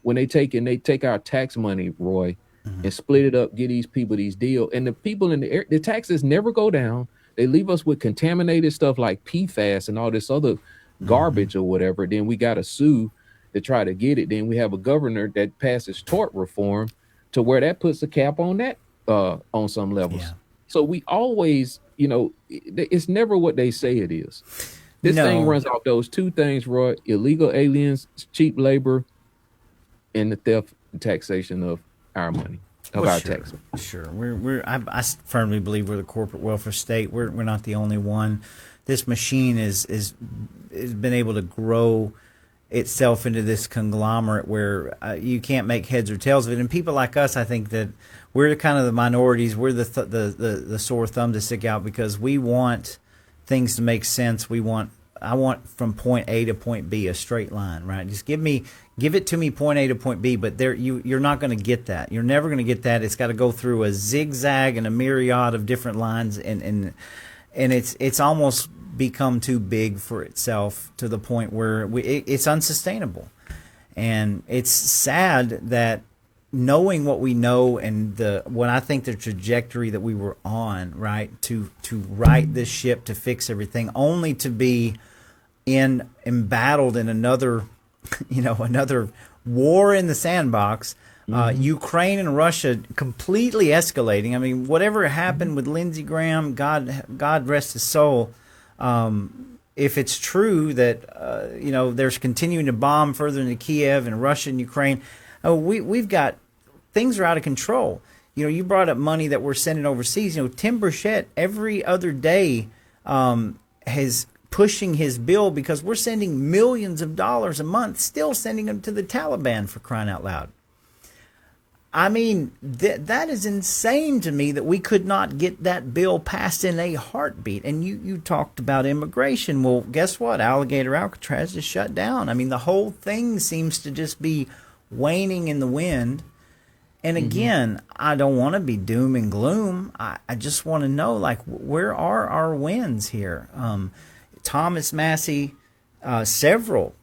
when they take our tax money, Roy, and split it up, get these people these deals. And the people in the area, the taxes never go down. They leave us with contaminated stuff like PFAS and all this other garbage or whatever. Then we got to sue to try to get it. Then we have a governor that passes tort reform to where that puts a cap on that on some levels. Yeah. So we always, it's never what they say it is. This thing runs off those two things, Roy: illegal aliens, cheap labor, and the theft and taxation of our money. Our taxes. Sure. I firmly believe we're the corporate welfare state. We're not the only one. This machine is been able to grow itself into this conglomerate where you can't make heads or tails of it. And people like us, I think that we're kind of the minorities. We're the sore thumb to stick out because we want things to make sense. I want from point A to point B a straight line, right? Just give it to me point A to point B, but you're not going to get that. You're never going to get that. It's got to go through a zigzag and a myriad of different lines, and it's almost become too big for itself to the point where it's unsustainable. And it's sad that knowing what we know and what I think the trajectory that we were on, right, to right this ship, to fix everything, only to be embattled in another war in the sandbox. Ukraine and Russia completely escalating. I mean, whatever happened with Lindsey Graham, God rest his soul. If it's true that there's continuing to bomb further into Kiev and Russia and Ukraine, we've got things are out of control. You brought up money that we're sending overseas. Tim Burchett every other day has pushing his bill because we're sending millions of dollars a month, still sending them to the Taliban, for crying out loud. I mean, that is insane to me that we could not get that bill passed in a heartbeat. And you talked about immigration. Well, guess what? Alligator Alcatraz is shut down. I mean, the whole thing seems to just be waning in the wind. And again, I don't want to be doom and gloom. I just want to know, where are our wins here? Thomas Massey, several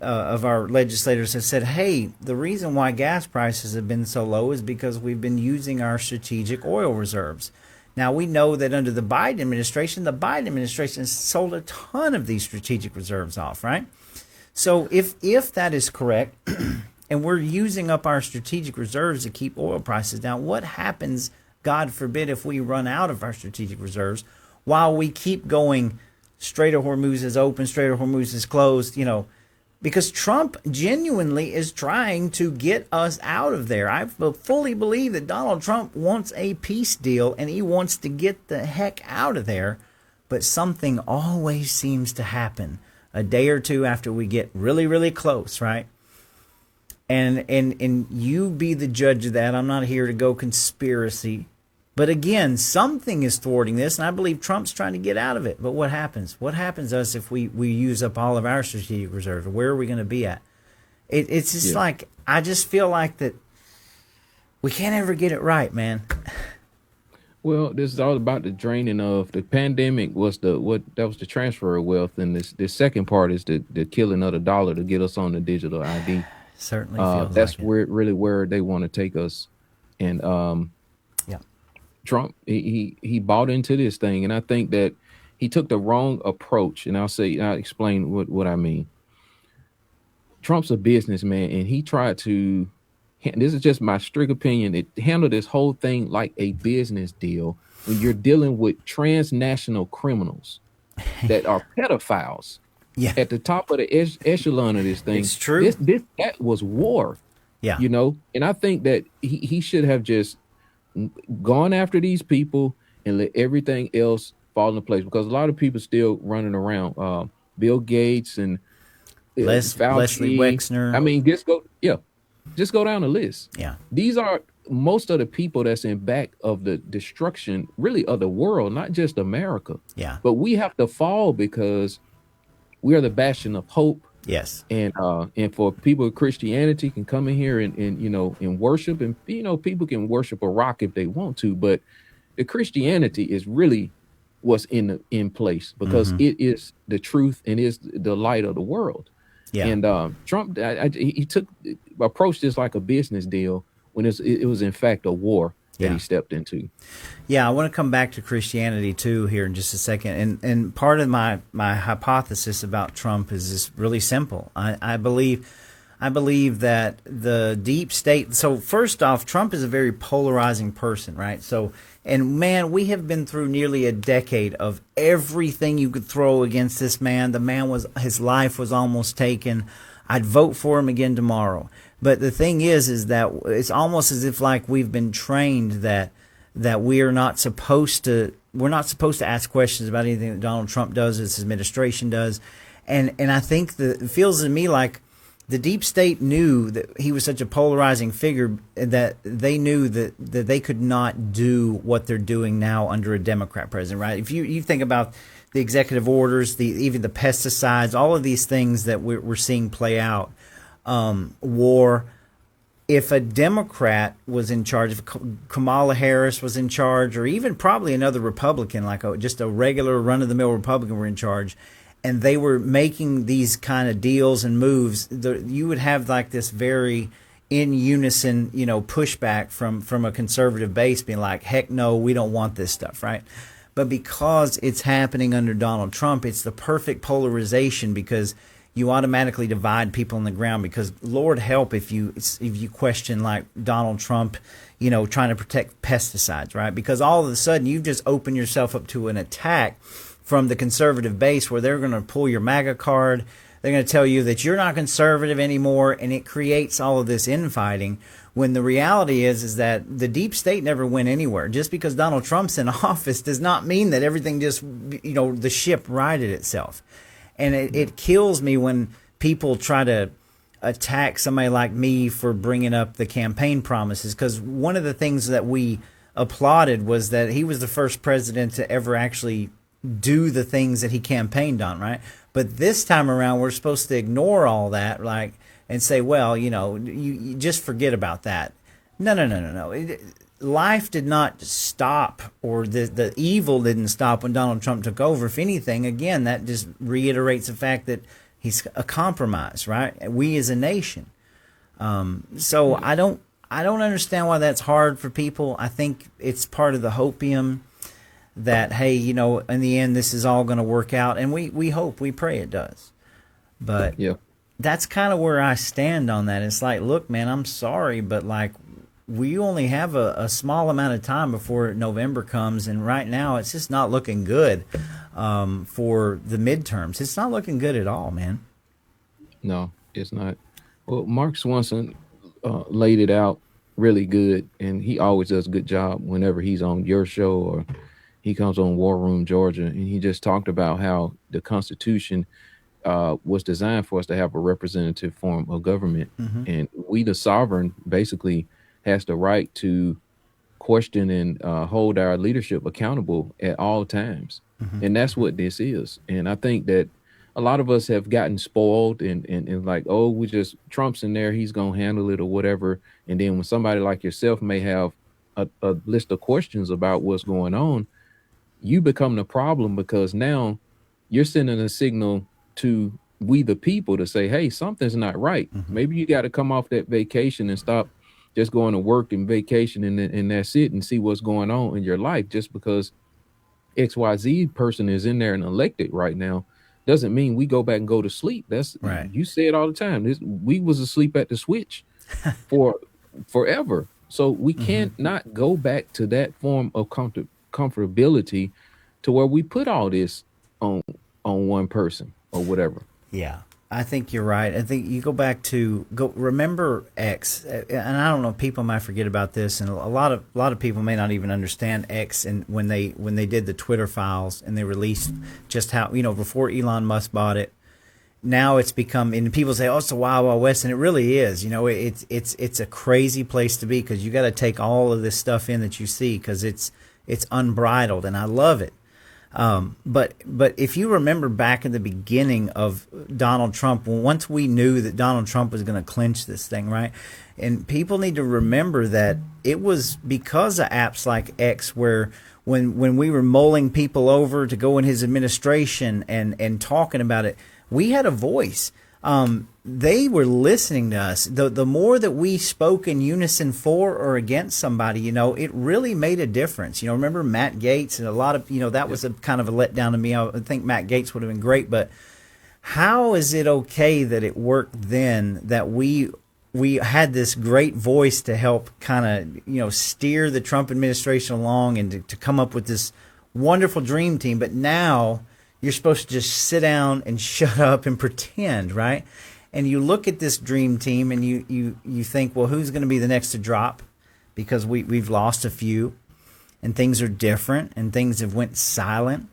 of our legislators have said, hey, the reason why gas prices have been so low is because we've been using our strategic oil reserves. Now, we know that under the Biden administration has sold a ton of these strategic reserves off, right? So if that is correct, and we're using up our strategic reserves to keep oil prices down, what happens, God forbid, if we run out of our strategic reserves while we keep going, Strait of Hormuz is open, Strait of Hormuz is closed, because Trump genuinely is trying to get us out of there. I fully believe that Donald Trump wants a peace deal and he wants to get the heck out of there, but something always seems to happen a day or two after we get really, really close, right? And you be the judge of that. I'm not here to go conspiracy. But again, something is thwarting this, and I believe Trump's trying to get out of it. But what happens? What happens to us if we use up all of our strategic reserves? Where are we going to be at? It's just like, I just feel like that we can't ever get it right, man. Well, this is all about the draining of the pandemic was the transfer of wealth, and this second part is the killing of the dollar to get us on the digital ID. Certainly feels that's like where they want to take us, and Trump, he bought into this thing, and I think that he took the wrong approach. And I'll explain what I mean. Trump's a businessman, and he tried to. This is just my strict opinion. It handled this whole thing like a business deal when you're dealing with transnational criminals that are pedophiles Yeah, at the top of the echelon of this thing. it's true. That was war, Yeah, and I think that he should have just gone after these people and let everything else fall into place, because a lot of people still running around. Bill Gates and Leslie Fauci. I Wexner. mean, just go down the list. Yeah, These are most of the people that's in back of the destruction, really, of the world, not just America. yeah, But we have to fall because we are the bastion of hope, yes, and for people with Christianity can come in here and worship, and people can worship a rock if they want to, but the Christianity is really what's in place, because hmm, it is the truth and is the light of the world. yeah. And Trump, he approached this like a business deal when it was in fact a war that Yeah. he stepped into. Yeah, I want to come back to Christianity too here in just a second. And part of my hypothesis about Trump is just really simple. I believe that the deep state. So first off, Trump is a very polarizing person, right? So, and man, we have been through nearly a decade of everything you could throw against this man. The man his life was almost taken. I'd vote for him again tomorrow. But the thing is that it's almost as if like we've been trained that we're not supposed to ask questions about anything that Donald Trump does, his administration does. And I think that it feels to me like the deep state knew that he was such a polarizing figure that they knew that they could not do what they're doing now under a Democrat president, right? If you think about the executive orders, even the pesticides, all of these things that we're seeing play out, war. If a Democrat was in charge, if Kamala Harris was in charge, or even probably another Republican, like just a regular run-of-the-mill Republican were in charge, and they were making these kind of deals and moves, you would have like this very in unison, pushback from a conservative base being like, heck no, we don't want this stuff, right? But because it's happening under Donald Trump, it's the perfect polarization, because you automatically divide people on the ground. Because Lord help if you question like Donald Trump, trying to protect pesticides, right? Because all of a sudden you've just opened yourself up to an attack from the conservative base, where they're going to pull your MAGA card. They're going to tell you that you're not conservative anymore, and it creates all of this infighting. When the reality is that the deep state never went anywhere. Just because Donald Trump's in office does not mean that everything just, the ship righted itself. And it kills me when people try to attack somebody like me for bringing up the campaign promises, because one of the things that we applauded was that he was the first president to ever actually do the things that he campaigned on, right? But this time around, we're supposed to ignore all that, and say, well, you just forget about that. No. Life did not stop, or the evil didn't stop when Donald Trump took over. If anything, again, that just reiterates the fact that he's a compromise, right? We as a nation. So I don't understand why that's hard for people. I think it's part of the hopium that, hey, in the end, this is all going to work out. And we hope, we pray it does. But Yeah. that's kind of where I stand on that. It's like, look, man, I'm sorry, but like, we only have a small amount of time before November comes. And right now, it's just not looking good for the midterms. It's not looking good at all, man. No, it's not. Well, Mark Swanson laid it out really good, and he always does a good job whenever he's on your show or he comes on War Room Georgia, and he just talked about how the Constitution was designed for us to have a representative form of government, and we, the sovereign, basically has the right to question and hold our leadership accountable at all times, and that's what this is. And I think that a lot of us have gotten spoiled and like, oh, we just Trump's in there, he's gonna handle it or whatever. And then when somebody like yourself may have a list of questions about what's going on, you become the problem, because now you're sending a signal to we the people to say, hey, something's not right. Maybe you got to come off that vacation and stop just going to work and vacation and that's it, and see what's going on in your life. Just because XYZ person is in there and elected right now doesn't mean we go back and go to sleep. That's Right. You say it all the time. We was asleep at the switch for forever. So we can't not go back to that form of comfortability to where we put all this on one person or whatever. Yeah, I think you're right. I think you go back to remember X, and I don't know. People might forget about this, and a lot of people may not even understand X. And when they did the Twitter files and they released just how before Elon Musk bought it, now it's become, and people say, oh, it's the Wild Wild West, and it really is. It's a crazy place to be because you got to take all of this stuff in that you see because it's unbridled, and I love it. But if you remember back in the beginning of Donald Trump, once we knew that Donald Trump was going to clinch this thing, right? And people need to remember that it was because of apps like X where when we were mulling people over to go in his administration and talking about it, we had a voice. They were listening to us. The more that we spoke in unison for or against somebody, it really made a difference. Remember Matt Gaetz and a lot of, that was a kind of a letdown to me. I think Matt Gaetz would have been great, but how is it okay that it worked then that we had this great voice to help kind of, steer the Trump administration along and to come up with this wonderful dream team, but now you're supposed to just sit down and shut up and pretend, right? And you look at this dream team and you think, well, who's going to be the next to drop? Because we've lost a few and things are different and things have went silent.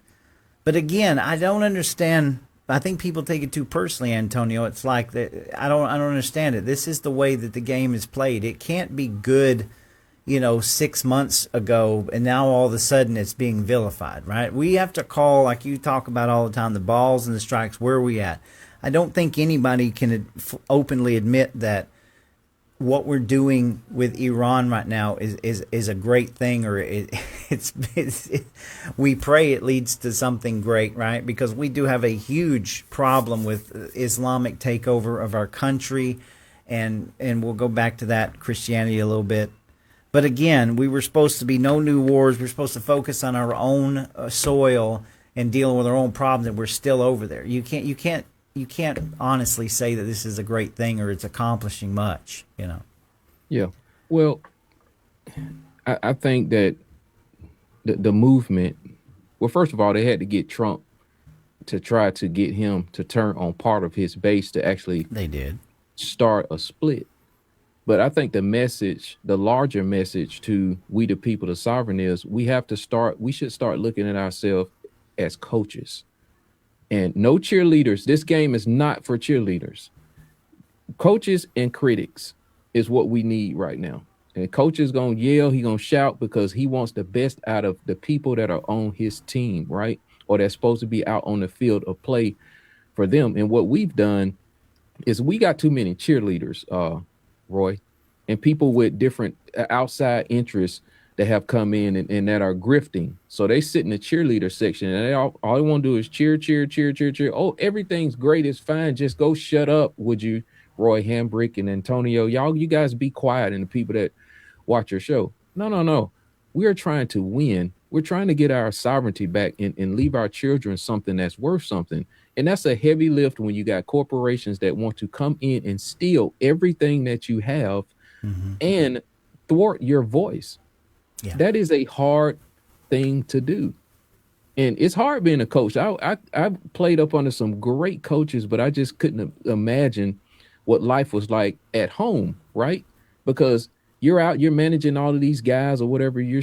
But again, I don't understand. I think people take it too personally, Antonio. It's like that. I don't understand it. This is the way that the game is played. It can't be good, 6 months ago, and now all of a sudden it's being vilified, right? We have to call, like you talk about all the time, the balls and the strikes. Where are we at? I don't think anybody can openly admit that what we're doing with Iran right now is a great thing, or we pray it leads to something great, right? Because we do have a huge problem with Islamic takeover of our country, and we'll go back to that Christianity a little bit. But again, we were supposed to be no new wars. We're supposed to focus on our own soil and dealing with our own problems, and we're still over there. You can't honestly say that this is a great thing or it's accomplishing much, Yeah. Well, I think that the movement, well, first of all, they had to get Trump to try to get him to turn on part of his base to actually They did start a split. But I think the larger message to we the people, the sovereign, is we should start looking at ourselves as coaches. And no cheerleaders. This game is not for cheerleaders. Coaches and critics is what we need right now. And coach is going to yell, he's going to shout because he wants the best out of the people that are on his team, right? Or that's supposed to be out on the field of play for them. And what we've done is we got too many cheerleaders, Roy, and people with different outside interests that have come in and that are grifting. So they sit in the cheerleader section and all they want to do is cheer, cheer, cheer, cheer, cheer. Oh, everything's great. It's fine. Just go shut up, would you, Roy Hambrick and Antonio? You guys be quiet, and the people that watch your show. No. We are trying to win. We're trying to get our sovereignty back and leave our children something that's worth something. And that's a heavy lift when you got corporations that want to come in and steal everything that you have and thwart your voice. Yeah. That is a hard thing to do. And it's hard being a coach. I played up under some great coaches, but I just couldn't imagine what life was like at home, right? Because you're out, you're managing all of these guys or whatever, you're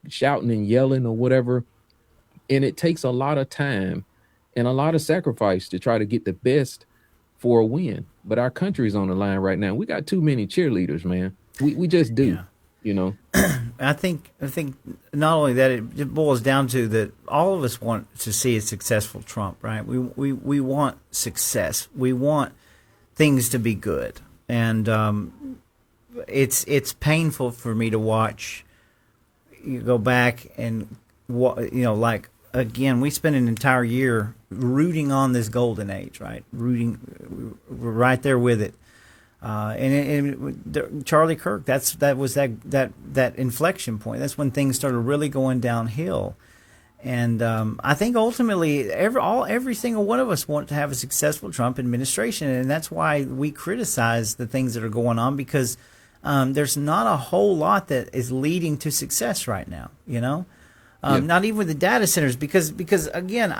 shouting and yelling or whatever. And it takes a lot of time and a lot of sacrifice to try to get the best for a win. But our country's on the line right now. We got too many cheerleaders, man. We just do. Yeah. I think not only that, it boils down to that all of us want to see a successful Trump, right? We want success. We want things to be good, and it's painful for me to watch. You go back and like again, we spent an entire year rooting on this golden age, right? We're right there with it. Charlie Kirk, that was that inflection point. That's when things started really going downhill. And I think ultimately, every single one of us want to have a successful Trump administration, and that's why we criticize the things that are going on, because there's not a whole lot that is leading to success right now. You know, not even with the data centers, because again,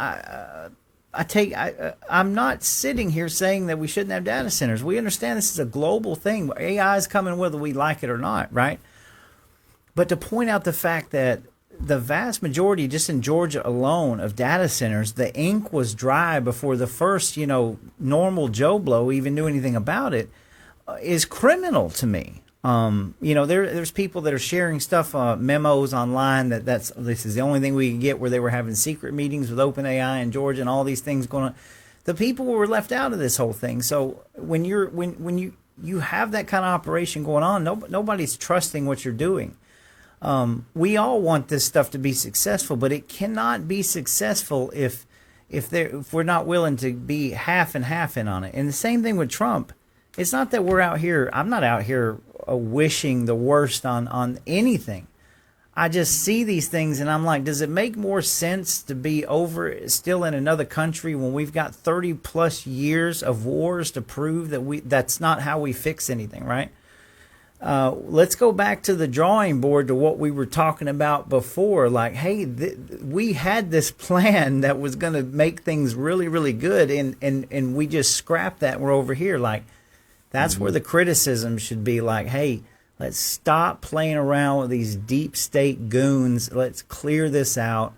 I'm not sitting here saying that we shouldn't have data centers. We understand this is a global thing. AI is coming whether we like it or not, right? But to point out the fact that the vast majority, just in Georgia alone, of data centers, the ink was dry before the first, normal Joe Blow even knew anything about it, is criminal to me. There's people that are sharing stuff, memos online this is the only thing we can get, where they were having secret meetings with OpenAI in Georgia and all these things going on. The people were left out of this whole thing. So when you have that kind of operation going on, nobody's trusting what you're doing. We all want this stuff to be successful, but it cannot be successful if we're not willing to be half and half in on it. And the same thing with Trump. It's not that we're out here. I'm not out here wishing the worst on anything. I just see these things and I'm like, does it make more sense to be still in another country when we've got 30 plus years of wars to prove that's not how we fix anything, right? Let's go back to the drawing board, to what we were talking about before. Like, hey, we had this plan that was going to make things really, really good, and we just scrapped that. We're over here. Like, that's where the criticism should be. Like, hey, let's stop playing around with these deep state goons. Let's clear this out.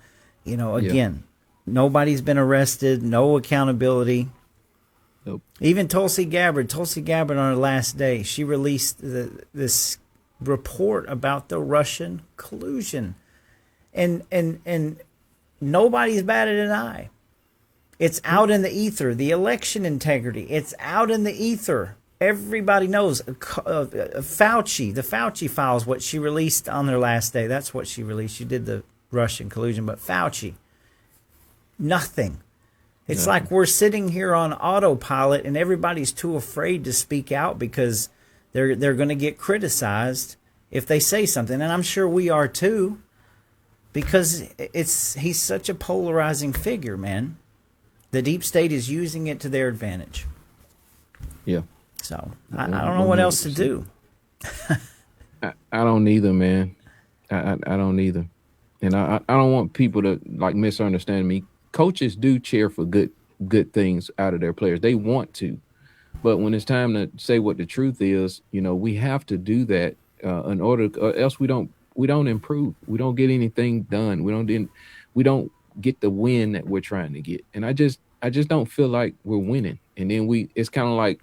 Again, nobody's been arrested, no accountability. Nope. Even Tulsi Gabbard on her last day, she released this report about the Russian collusion, and nobody's batted an eye. It's out in the ether. The election integrity, it's out in the ether. Everybody knows. Fauci, the Fauci files, what she released on their last day. That's what she released. She did the Russian collusion, but Fauci, nothing. It's like we're sitting here on autopilot, and everybody's too afraid to speak out because they're going to get criticized if they say something, and I'm sure we are too, because he's such a polarizing figure, man. The deep state is using it to their advantage. Yeah. So I don't know what else to do. I don't either, man. I don't either, and I don't want people to misunderstand me. Coaches do cheer for good things out of their players. They want to, but when it's time to say what the truth is, we have to do that in order, or else we don't improve. We don't get anything done. We don't get the win that we're trying to get. And I just don't feel like we're winning. And then it's kind of like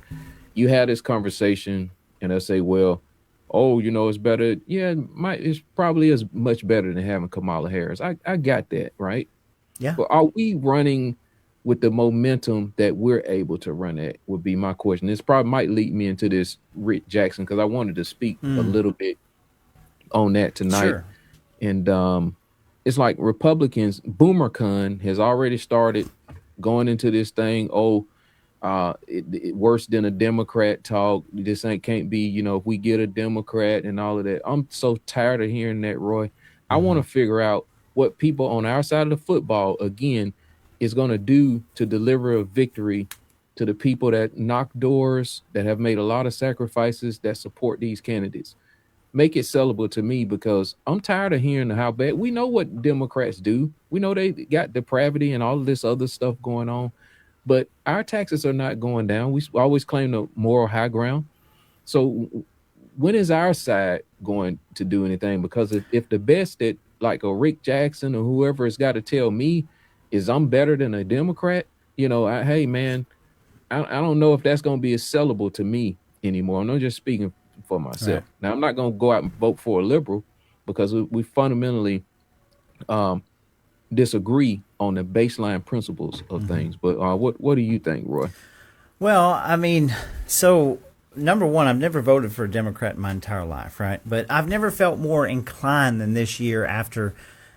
you had this conversation, and I say, well, it's better. Yeah, it's probably as much better than having Kamala Harris. I got that, right? Yeah. But are we running with the momentum that we're able to run at, would be my question. This probably might lead me into this Rick Jackson, because I wanted to speak a little bit on that tonight. Sure. And it's like Republicans, BoomerCon has already started going into this thing. It worse than a Democrat talk. This can't be, if we get a Democrat and all of that. I'm so tired of hearing that, Roy. I want to figure out what people on our side of the football, again, is going to do to deliver a victory to the people that knock doors, that have made a lot of sacrifices, that support these candidates. Make it sellable to me, because I'm tired of hearing how bad. We know what Democrats do. We know they got depravity and all of this other stuff going on, but our taxes are not going down. We always claim the moral high ground. So when is our side going to do anything? Because if the best that, like a Rick Jackson or whoever has got to tell me is I'm better than a Democrat, hey, man, I don't know if that's going to be as sellable to me anymore. I'm not just speaking for myself. Right. Now, I'm not going to go out and vote for a liberal, because we fundamentally disagree on the baseline principles of things. But what do you think, Roy? Well, I mean, so number one, I've never voted for a Democrat in my entire life, right? But I've never felt more inclined than this year after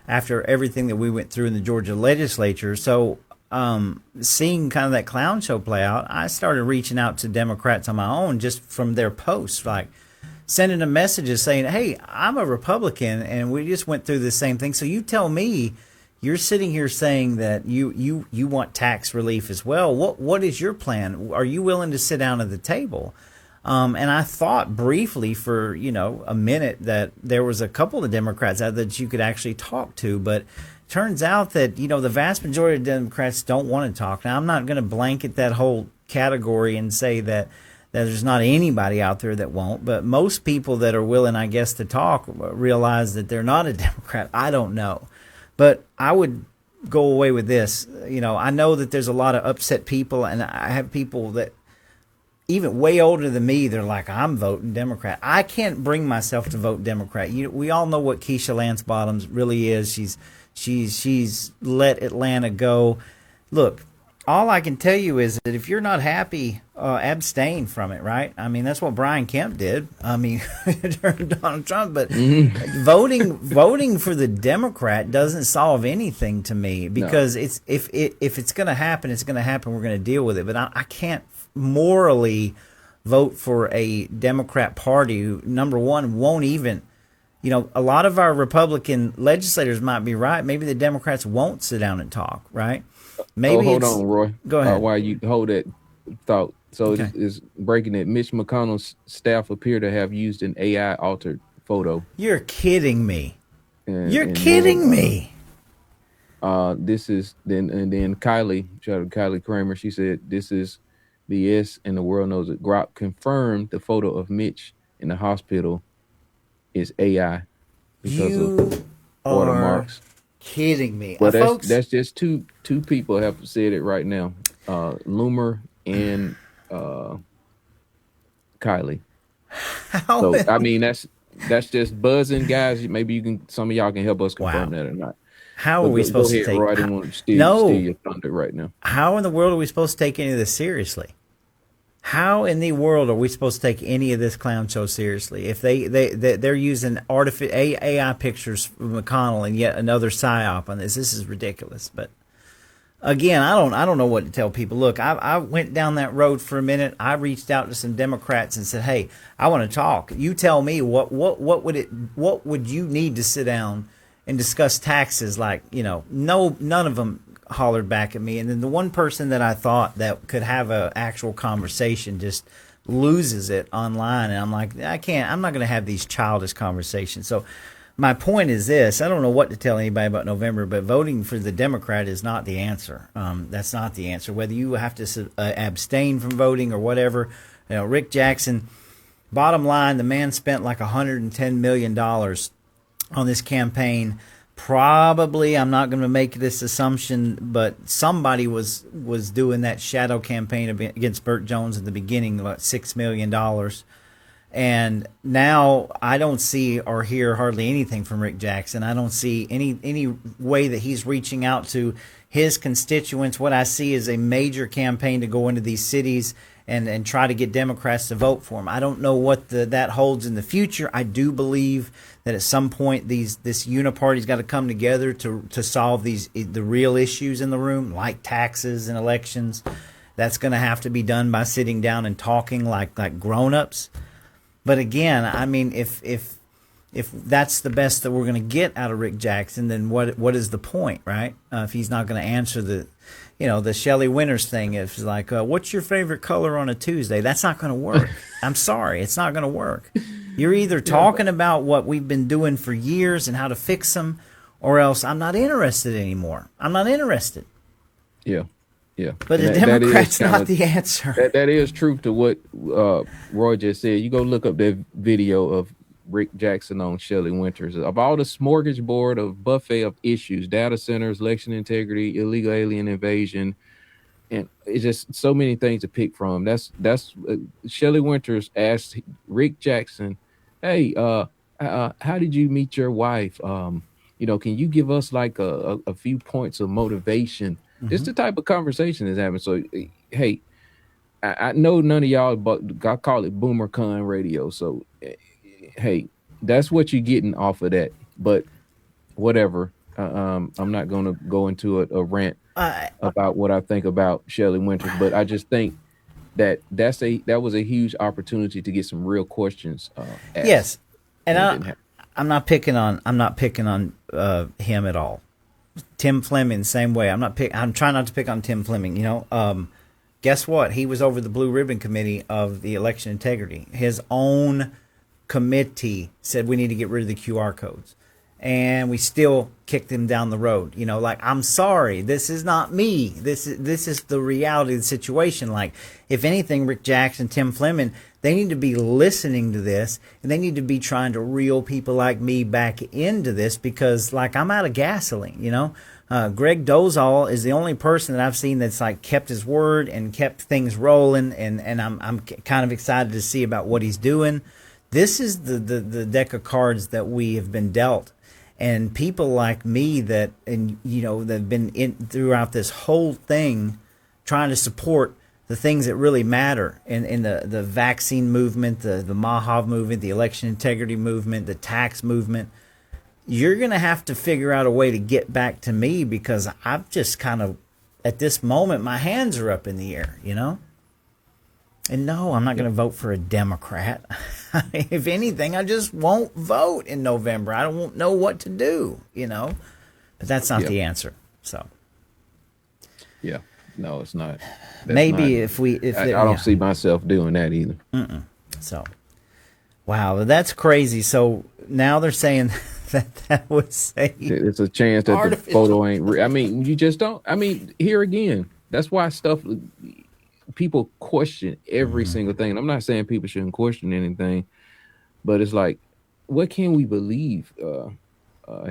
everything that we went through in the Georgia legislature. So seeing kind of that clown show play out, I started reaching out to Democrats on my own just from their posts, like sending them messages saying, "Hey, I'm a Republican, and we just went through the same thing. So you tell me, you're sitting here saying that you want tax relief as well. What is your plan? Are you willing to sit down at the table?" And I thought briefly for a minute that there was a couple of Democrats out that you could actually talk to, but turns out that the vast majority of Democrats don't want to talk. Now I'm not going to blanket that whole category and say that there's not anybody out there that won't, but most people that are willing, I guess, to talk realize that they're not a Democrat. I don't know, but I would go away with this. I know that there's a lot of upset people, and I have people that even way older than me, they're like, I'm voting Democrat. I can't bring myself to vote Democrat. We all know what Keisha Lance Bottoms really is. She's let Atlanta go. Look, all I can tell you is that if you're not happy, abstain from it, right? I mean, that's what Brian Kemp did. I mean, during Donald Trump, but voting for the Democrat doesn't solve anything to me, because if it's going to happen, it's going to happen. We're going to deal with it. But I can't morally vote for a Democrat Party who, number one, won't even. A lot of our Republican legislators might be right. Maybe the Democrats won't sit down and talk, right? Maybe. Hold on, Roy. Go ahead. While you hold that thought. So Okay. it's breaking that Mitch McConnell's staff appear to have used an AI altered photo. You're kidding me. And Kidding me. This is then Kylie, shout out to Kylie Kramer. She said this is BS and the world knows it. Grok confirmed the photo of Mitch in the hospital is AI because of watermarks. Kidding me. But Folks, that's just two people have said it right now. Loomer and Kylie. So I mean that's just buzzing, guys. Maybe some of y'all can help us confirm that or not. How are we supposed to take? Roy, I didn't want to steal your thunder right now. How in the world are we supposed to take any of this seriously? How in the world are we supposed to take any of this clown show seriously? If they're using AI pictures from McConnell and yet another psyop on this is ridiculous. But again, I don't know what to tell people. Look, I went down that road for a minute. I reached out to some Democrats and said, "Hey, I want to talk. You tell me what would you need to sit down and discuss taxes?" Like, none of them hollered back at me. And then the one person that I thought that could have an actual conversation just loses it online. And I'm like, I'm not going to have these childish conversations. So my point is this: I don't know what to tell anybody about November, but voting for the Democrat is not the answer. That's not the answer. Whether you have to abstain from voting or whatever, Rick Jackson, bottom line, the man spent like $110 million on this campaign. Probably, I'm not going to make this assumption, but somebody was doing that shadow campaign against Burt Jones in the beginning, about $6 million. And now I don't see or hear hardly anything from Rick Jackson. I don't see any way that he's reaching out to his constituents. What I see is a major campaign to go into these cities and try to get Democrats to vote for him. I don't know what that holds in the future. I do believe that at some point this uniparty's got to come together to solve the real issues in the room, like taxes and elections. That's going to have to be done by sitting down and talking like grown-ups. But again, I mean, if that's the best that we're going to get out of Rick Jackson, then what is the point, right? If he's not going to answer the Shelley Winters thing, it's like, what's your favorite color on a Tuesday? That's not going to work. I'm sorry, it's not going to work. You're either talking about what we've been doing for years and how to fix them, or else I'm not interested anymore. I'm not interested. Yeah. But the Democrat's not the answer. That is true to what Roy just said. You go look up that video of Rick Jackson on Shelley Winters. Of all the smorgasbord of buffet of issues, data centers, election integrity, illegal alien invasion, and it's just so many things to pick from. That's Shelley Winters asked Rick Jackson, "Hey, how did you meet your wife? Can you give us like a few points of motivation?" Mm-hmm. It's the type of conversation that's happening. So, hey, I know none of y'all, but I call it BoomerCon radio. So, hey, that's what you're getting off of that. But whatever. I'm not going to go into a rant. about what I think about Shelley Winters, but I just think that was a huge opportunity to get some real questions asked. Yes, and And it didn't happen. I'm not picking on him at all. Tim Fleming, same way. I'm trying not to pick on Tim Fleming. Guess what? He was over the Blue Ribbon Committee of the election integrity. His own committee said we need to get rid of the QR codes, and we still kicked him down the road. Like, I'm sorry, this is not me. This is the reality of the situation. Like, if anything, Rick Jackson, Tim Fleming, they need to be listening to this, and they need to be trying to reel people like me back into this, because, like, I'm out of gasoline. Greg Dozal is the only person that I've seen that's like kept his word and kept things rolling, and I'm kind of excited to see about what he's doing. This is the deck of cards that we have been dealt, and people like me that have been in throughout this whole thing, trying to support the things that really matter in the vaccine movement, the Mahav movement, the election integrity movement, the tax movement. You're going to have to figure out a way to get back to me, because I've just kind of, at this moment, my hands are up in the air, And no, I'm not going to vote for a Democrat. If anything, I just won't vote in November. I don't know what to do, But that's not the answer. So. Yeah, no, it's not. Maybe not, if I don't see myself doing that either. So, wow, that's crazy. So now they're saying that would say it's a chance that the photo ain't real. I mean, you just don't. I mean, here again, that's why people question every single thing. And I'm not saying people shouldn't question anything, but it's like, what can we believe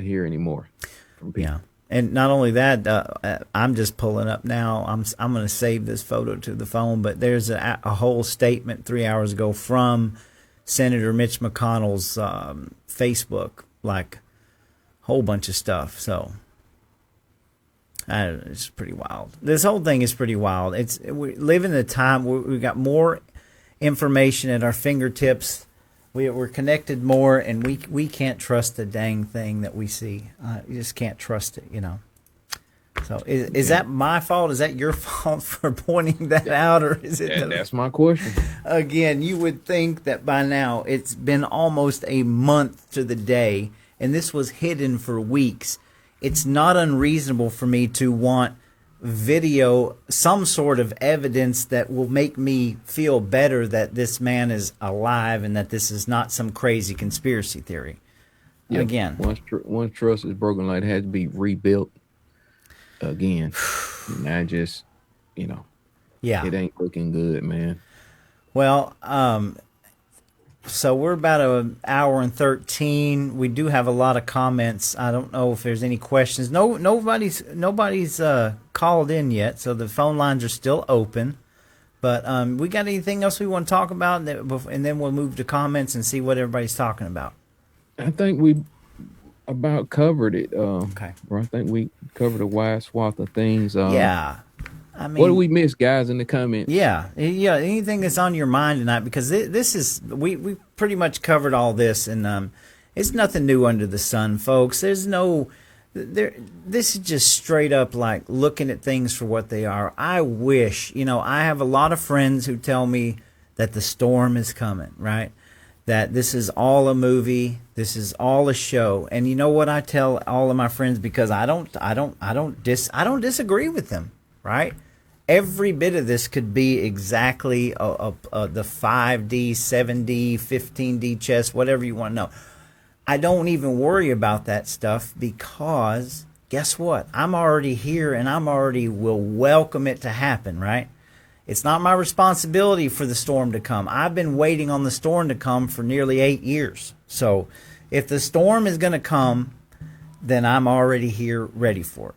here anymore from people? Yeah. And not only that, I'm just pulling up now. I'm going to save this photo to the phone, but there's a whole statement 3 hours ago from Senator Mitch McConnell's Facebook, like a whole bunch of stuff. So it's pretty wild. This whole thing is pretty wild. We live in a time where we've got more information at our fingertips. We're connected more, and we can't trust the dang thing that we see. You just can't trust it, So is that my fault? Is that your fault for pointing that out, or is it? That's my question. Again, you would think that by now it's been almost a month to the day, and this was hidden for weeks. It's not unreasonable for me to want video, some sort of evidence that will make me feel better that this man is alive and that this is not some crazy conspiracy theory. Yeah. Again, once trust is broken, like, it has to be rebuilt again. And I just, yeah, it ain't looking good, man. Well, so we're about an hour and 13. We do have a lot of comments. I don't know if there's any questions. Nobody's called in yet, so the phone lines are still open. But we got anything else we want to talk about, and then we'll move to comments and see what everybody's talking about. I think we about covered it. Okay. I think we covered a wide swath of things. Yeah. I mean, what do we miss, guys, in the comments? Yeah. Anything that's on your mind tonight, because this is we pretty much covered all this, and it's nothing new under the sun, folks. This is just straight up like looking at things for what they are. I wish, I have a lot of friends who tell me that the storm is coming, right? That this is all a movie, this is all a show. And you know what I tell all of my friends, because I don't disagree with them, right? Every bit of this could be exactly the 5D, 7D, 15D chess, whatever you want to know. I don't even worry about that stuff, because guess what? I'm already here, and I'm already will welcome it to happen, right? It's not my responsibility for the storm to come. I've been waiting on the storm to come for nearly 8 years. So if the storm is going to come, then I'm already here ready for it.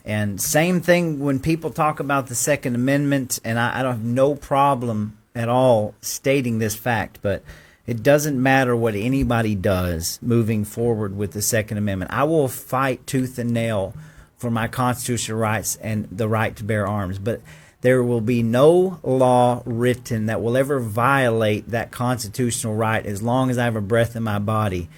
And same thing when people talk about the Second Amendment, and I don't have no problem at all stating this fact, but it doesn't matter what anybody does moving forward with the Second Amendment. I will fight tooth and nail for my constitutional rights and the right to bear arms, but there will be no law written that will ever violate that constitutional right as long as I have a breath in my body.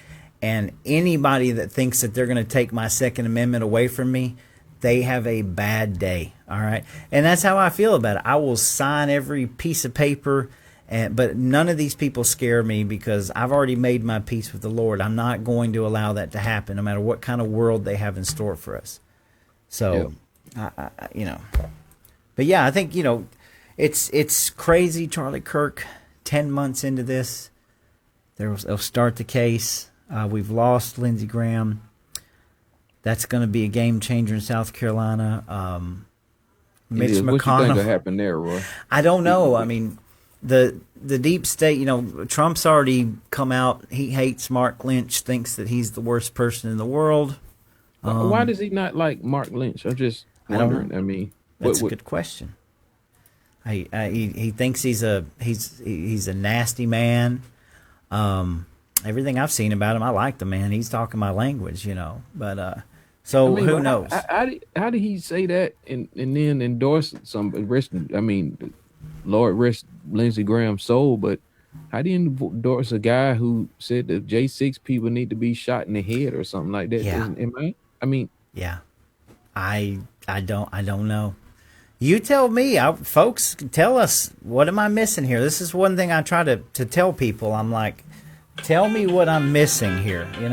And anybody that thinks that they're going to take my Second Amendment away from me, they have a bad day. All right. And that's how I feel about it. I will sign every piece of paper, but none of these people scare me because I've already made my peace with the Lord. I'm not going to allow that to happen, no matter what kind of world they have in store for us. So, but yeah, I think, it's crazy. Charlie Kirk, 10 months into this, they'll start the case. We've lost Lindsey Graham. That's going to be a game changer in South Carolina. Mitch McConnell. What you think will happen there, Roy? I don't know. I mean, the deep state, Trump's already come out. He hates Mark Lynch, thinks that he's the worst person in the world. Why does he not like Mark Lynch? I'm just wondering. I mean, that's a good question. He thinks he's a nasty man. Everything I've seen about him, I like the man. He's talking my language, But who knows? How did he say that and then endorse Lord rest Lindsey Graham's soul, but how do you endorse a guy who said that J6 people need to be shot in the head or something like that? Yeah. Yeah. I don't know. You tell me, folks. Tell us, what am I missing here? This is one thing I try to tell people. I'm like, tell me what I'm missing here. You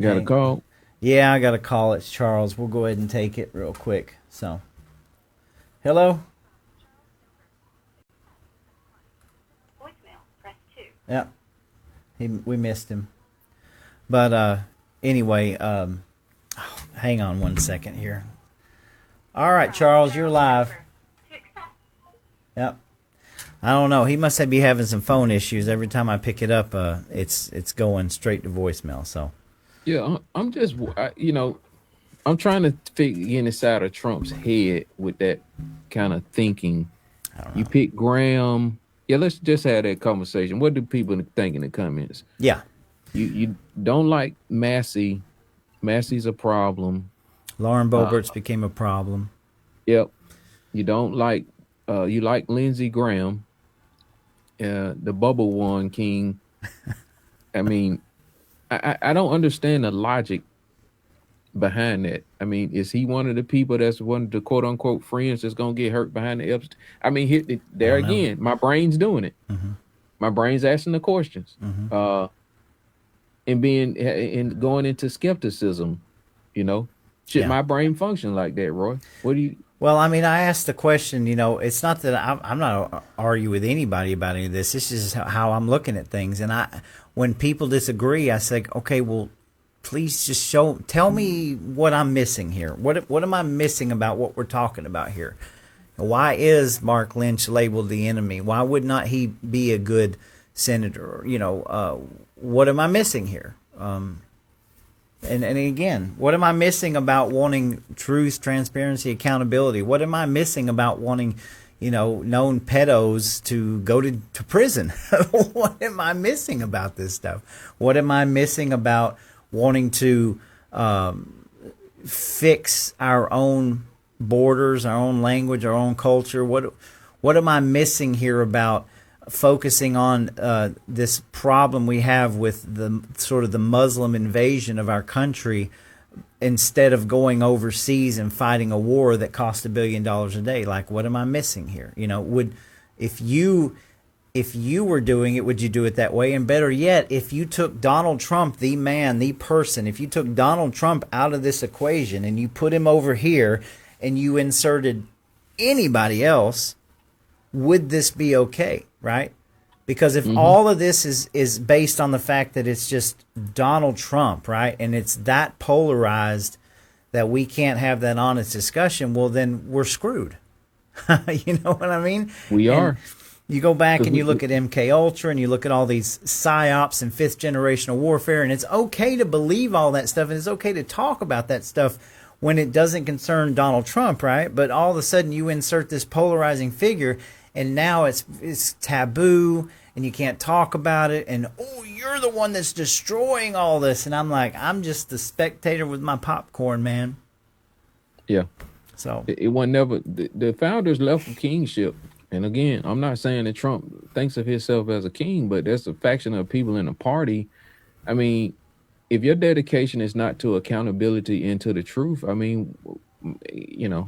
got a call? Yeah, I got a call. It's Charles. We'll go ahead and take it real quick. So, hello. Voicemail, press 2. Yeah, we missed him. But anyway, hang on one second here. All right, Charles, you're live. Yep. I don't know. He must be having some phone issues. Every time I pick it up, it's going straight to voicemail. So. Yeah, I'm just, I'm trying to get inside of Trump's head with that kind of thinking. You pick Graham. Yeah, let's just have that conversation. What do people think in the comments? Yeah. You don't like Massey. Massey's a problem. Lauren Boeberts became a problem. Yep. You don't like, you like Lindsey Graham, the bubble one king. I mean, I don't understand the logic behind that. I mean, is he one of the people that's one of the quote unquote friends that's gonna get hurt behind the Epstein? I mean, there again, my brain's doing it. Mm-hmm. My brain's asking the questions, Mm-hmm. and going into skepticism. Should my brain function like that, Roy? What do you? Well, I mean, I asked the question, it's not that I'm not arguing with anybody about any of this. This is how I'm looking at things. And when people disagree, I say, okay, well, please just tell me what I'm missing here. What am I missing about what we're talking about here? Why is Mark Lynch labeled the enemy? Why would not he be a good senator? What am I missing here? And again, what am I missing about wanting truth, transparency, accountability? What am I missing about wanting, known pedos to go to prison? What am I missing about this stuff? What am I missing about wanting to fix our own borders, our own language, our own culture? What am I missing here about focusing on this problem we have with the sort of the Muslim invasion of our country instead of going overseas and fighting a war that costs $1 billion a day? Like, what am I missing here? If you were doing it, would you do it that way? And better yet, if you took Donald Trump, the man, the person, if you took Donald Trump out of this equation and you put him over here and you inserted anybody else, would this be okay? Right? Because if all of this is based on the fact that it's just Donald Trump, right, and it's that polarized that we can't have that honest discussion, well, then we're screwed. You know what I mean? We are. You go back and you look at MK Ultra and you look at all these psyops and fifth generational warfare, and it's okay to believe all that stuff, and it's okay to talk about that stuff when it doesn't concern Donald Trump, right? But all of a sudden you insert this polarizing figure, and now it's taboo and you can't talk about it, and you're the one that's destroying all this. And I'm like, I'm just the spectator with my popcorn, man. Yeah. So it was never the founders left for kingship. And again, I'm not saying that Trump thinks of himself as a king, but there's a faction of people in the party. I mean, if your dedication is not to accountability and to the truth, I mean,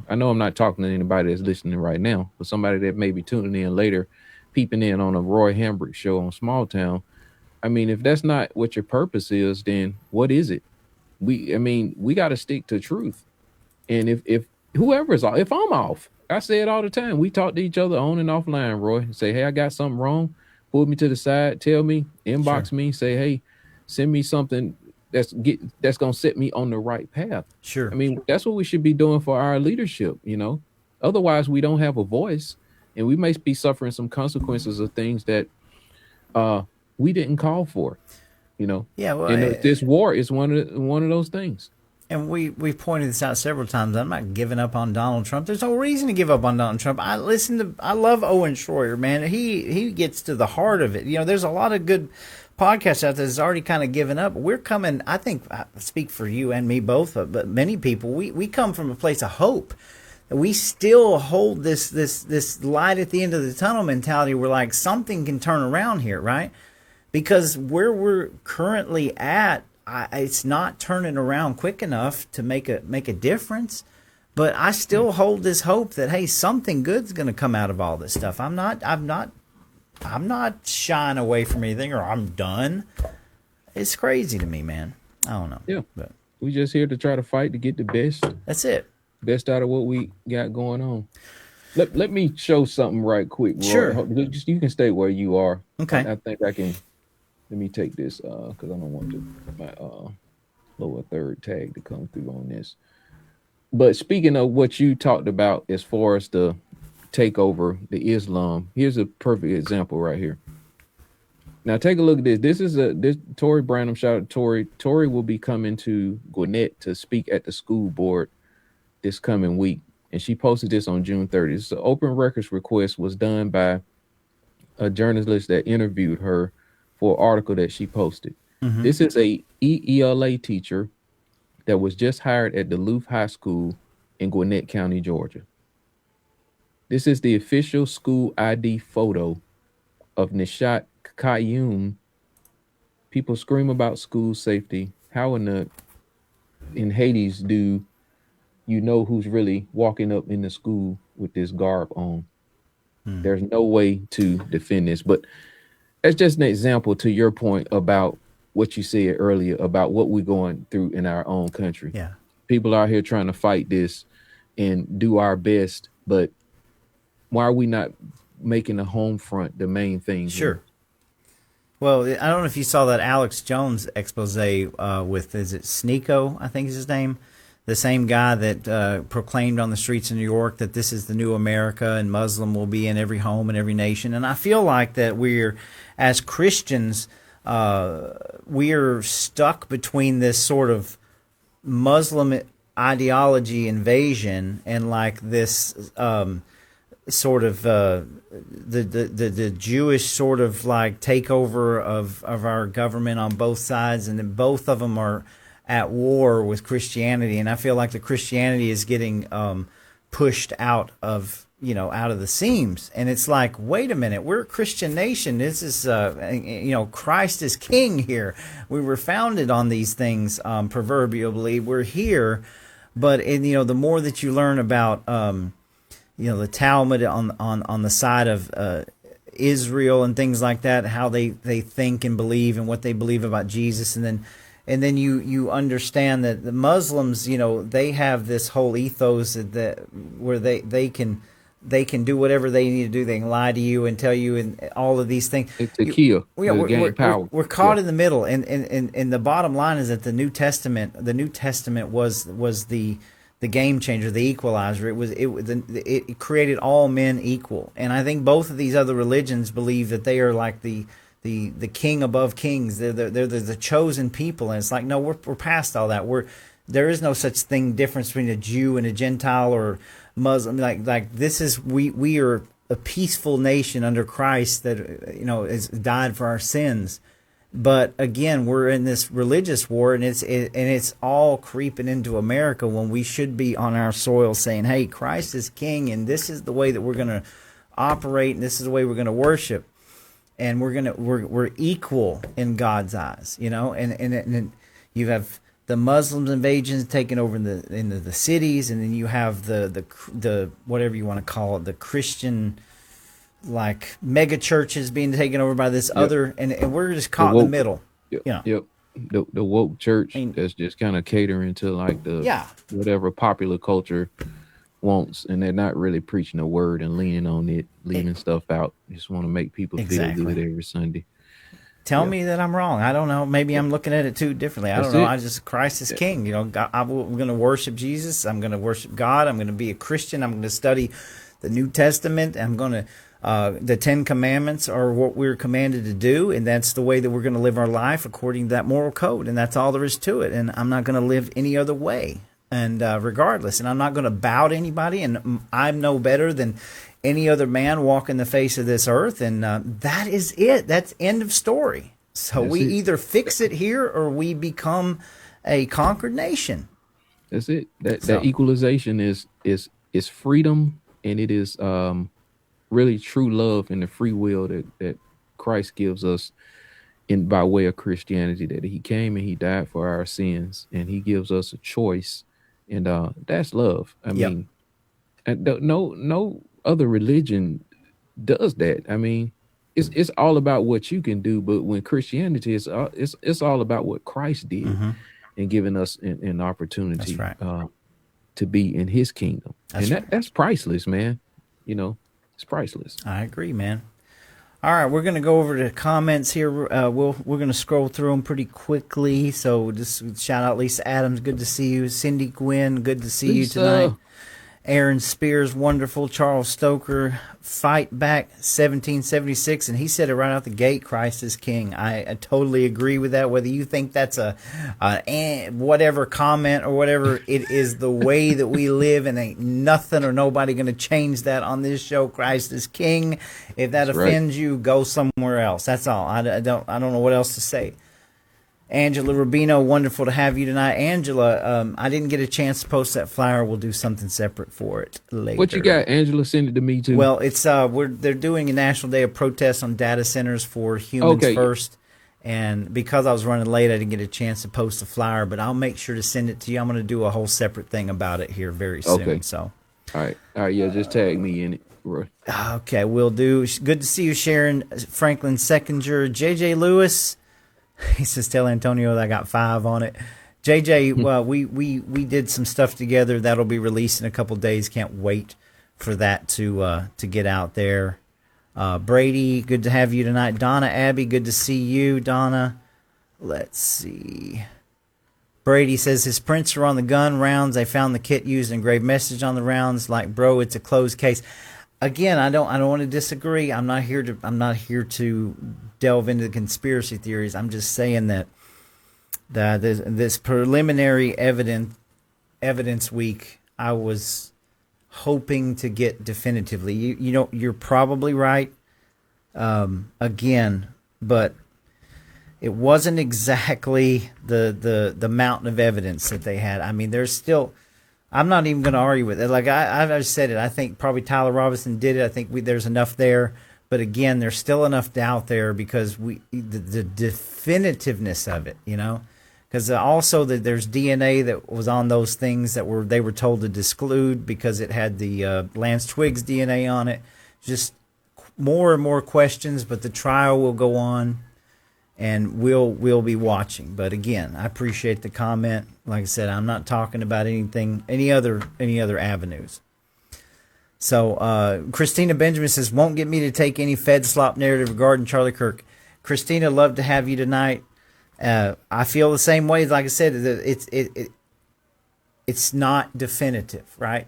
I know I'm not talking to anybody that's listening right now, but somebody that may be tuning in later, peeping in on a Roy Hambrick show on Small Town. I mean, if that's not what your purpose is, then what is it? We got to stick to truth. And if whoever's off, if I'm off, I say it all the time. We talk to each other on and offline, Roy. Say, hey, I got something wrong. Pull me to the side. Tell me. Inbox me. Say, hey, send me something that's gonna set me on the right path. Sure. I mean, that's what we should be doing for our leadership. Otherwise, we don't have a voice, and we may be suffering some consequences of things that we didn't call for. Yeah. Well, And this war is one of those things. and we pointed this out several times. I'm not giving up on Donald Trump. There's no reason to give up on Donald Trump. I love Owen Schroyer, man. He gets to the heart of it. There's a lot of good podcasts out there that's already kind of given up. We're coming, I think, I speak for you and me both, but many people, we come from a place of hope. We still hold this light at the end of the tunnel mentality. We're like, something can turn around here, right? Because where we're currently at, it's not turning around quick enough to make a difference. But I still hold this hope that, hey, something good's going to come out of all this stuff. I'm not shying away from anything, or I'm done. It's crazy to me, man. I don't know. Yeah, but we just here to try to fight to get the best that's it. Best out of what we got going on. Let me show something right quick, Roy. Sure. You can stay where you are. Okay. I think I can. Let me take this because I don't want my lower third tag to come through on this. But speaking of what you talked about as far as the takeover, the Islam, here's a perfect example right here. Now take a look at this. This Tory Branham, shout out to Tory. Tory will be coming to Gwinnett to speak at the school board this coming week. And she posted this on June 30th. The open records request was done by a journalist that interviewed her for an article that she posted. Mm-hmm. This is a ELA teacher that was just hired at Duluth High School in Gwinnett County, Georgia. This is the official school ID photo of Nishat Qayyum. People scream about school safety. How in Hades do you know who's really walking up in the school with this garb on? There's no way to defend this, but that's just an example to your point about what you said earlier about what we're going through in our own country. Yeah. People are here trying to fight this and do our best, but why are we not making the home front the main thing? Sure. Well, I don't know if you saw that Alex Jones expose with, is it Sneeko, I think is his name? The same guy that proclaimed on the streets of New York that this is the new America and Muslim will be in every home and every nation. And I feel like that we're, as Christians, we're stuck between this sort of Muslim ideology invasion and like this sort of the Jewish sort of like takeover of our government on both sides, and then both of them are at war with Christianity, and I feel like the Christianity is getting pushed out of the seams, and it's like, wait a minute, we're a Christian nation. This is Christ is king here. We were founded on these things, proverbially. We're here, but the more that you learn about the Talmud on the side of Israel and things like that, how they think and believe and what they believe about Jesus, and then you understand that the Muslims, they have this whole ethos that where they can do whatever they need to do. They can lie to you and tell you and all of these things. It's to kill. We're caught in the middle, and the bottom line is that the New Testament was the game changer, the equalizer. It created all men equal, and I think both of these other religions believe that they are like the king above kings. They're the chosen people, and it's like, no, we're past all that. There is no such thing difference between a Jew and a Gentile or Muslim. Like this is we are a peaceful nation under Christ that has died for our sins. But again, we're in this religious war, and it's all creeping into America when we should be on our soil saying, hey, Christ is king, and this is the way that we're going to operate, and this is the way we're going to worship. And we're equal in God's eyes, and You have the Muslims invasions taking over into the cities, and then you have the whatever you want to call it, the Christian like mega churches being taken over by this other, and we're just caught in the middle. Yep, You know. yep. The woke church I mean, that's just kind of catering to like the Yeah. whatever popular culture wants, and they're not really preaching the word and leaning on it, leaving stuff out. Just want to make people Exactly. feel good every Sunday. Tell Yeah. me that I'm wrong. I don't know. Maybe I'm looking at it too differently. I That's don't know. it. I just Christ is King. You know, I'm going to worship Jesus. I'm going to worship God. I'm going to be a Christian. I'm going to study the New Testament. I'm going to the 10 Commandments are what we're commanded to do, and that's the way that we're going to live our life according to that moral code, and that's all there is to it. And I'm not going to live any other way, and regardless. And I'm not going to bow to anybody, and I'm no better than any other man walking the face of this earth, and that is it. That's end of story. So That's we it. either fix it here or we become a conquered nation. That's it. That So- that equalization is freedom, and it is really true love and the free will that Christ gives us in by way of Christianity. That He came and He died for our sins, and He gives us a choice, and that's love. I Yep. mean, and no other religion does that. I mean, it's all about what you can do, but when Christianity is it's all about what Christ did and giving us an opportunity That's right. to be in His kingdom, That's and that's priceless, man. You know, it's priceless. I agree, man. All right, we're going to go over to comments here. We're going to scroll through them pretty quickly. So just shout out Lisa Adams, good to see you. Cindy Gwynn, good to see Lisa. you tonight. Aaron Spears, wonderful. Charles Stoker, Fight Back 1776, and he said it right out the gate, Christ is King. I totally agree with that. Whether you think that's a whatever comment or whatever, it is the way that we live, and ain't nothing or nobody going to change that on this show. Christ is King. If that That's right. offends you, go somewhere else. That's all. I don't know what else to say. Angela Rubino, wonderful to have you tonight. Angela, I didn't get a chance to post that flyer. We'll do something separate for it later. What you got, Angela? Send it to me too. Well, it's they're doing a national day of protest on data centers for humans Okay. first. And because I was running late, I didn't get a chance to post the flyer, but I'll make sure to send it to you. I'm going to do a whole separate thing about it here very soon. Okay. So, all right, yeah, just tag me in it, Roy. okay, we'll do. Good to see you, Sharon Franklin Seckinger, JJ Lewis. He says, "Tell Antonio that I got 5 on it." JJ, well, we did some stuff together that'll be released in a couple days. Can't wait for that to get out there. Brady, good to have you tonight. Donna Abbey, good to see you, Donna. Let's see. Brady says his prints are on the gun rounds. They found the kit used engraved message on the rounds. Like, bro, it's a closed case. Again, I don't want to disagree. I'm not here to delve into conspiracy theories. I'm just saying that this preliminary evidence week, I was hoping to get definitively. You know, you're probably right. Again, but it wasn't exactly the mountain of evidence that they had. I mean, there's still. I'm not even going to argue with it. Like I've said it. I think probably Tyler Robinson did it. I think there's enough there. But again, there's still enough doubt there because the definitiveness of it, you know, because also there's DNA that was on those things that they were told to disclude because it had the Lance Twiggs DNA on it. Just more and more questions, but the trial will go on. And we'll be watching. But again, I appreciate the comment. Like I said, I'm not talking about any other avenues. So Christina Benjamin says, won't get me to take any Fed slop narrative regarding Charlie Kirk. Christina, love to have you tonight. I feel the same way. Like I said, it's not definitive, right?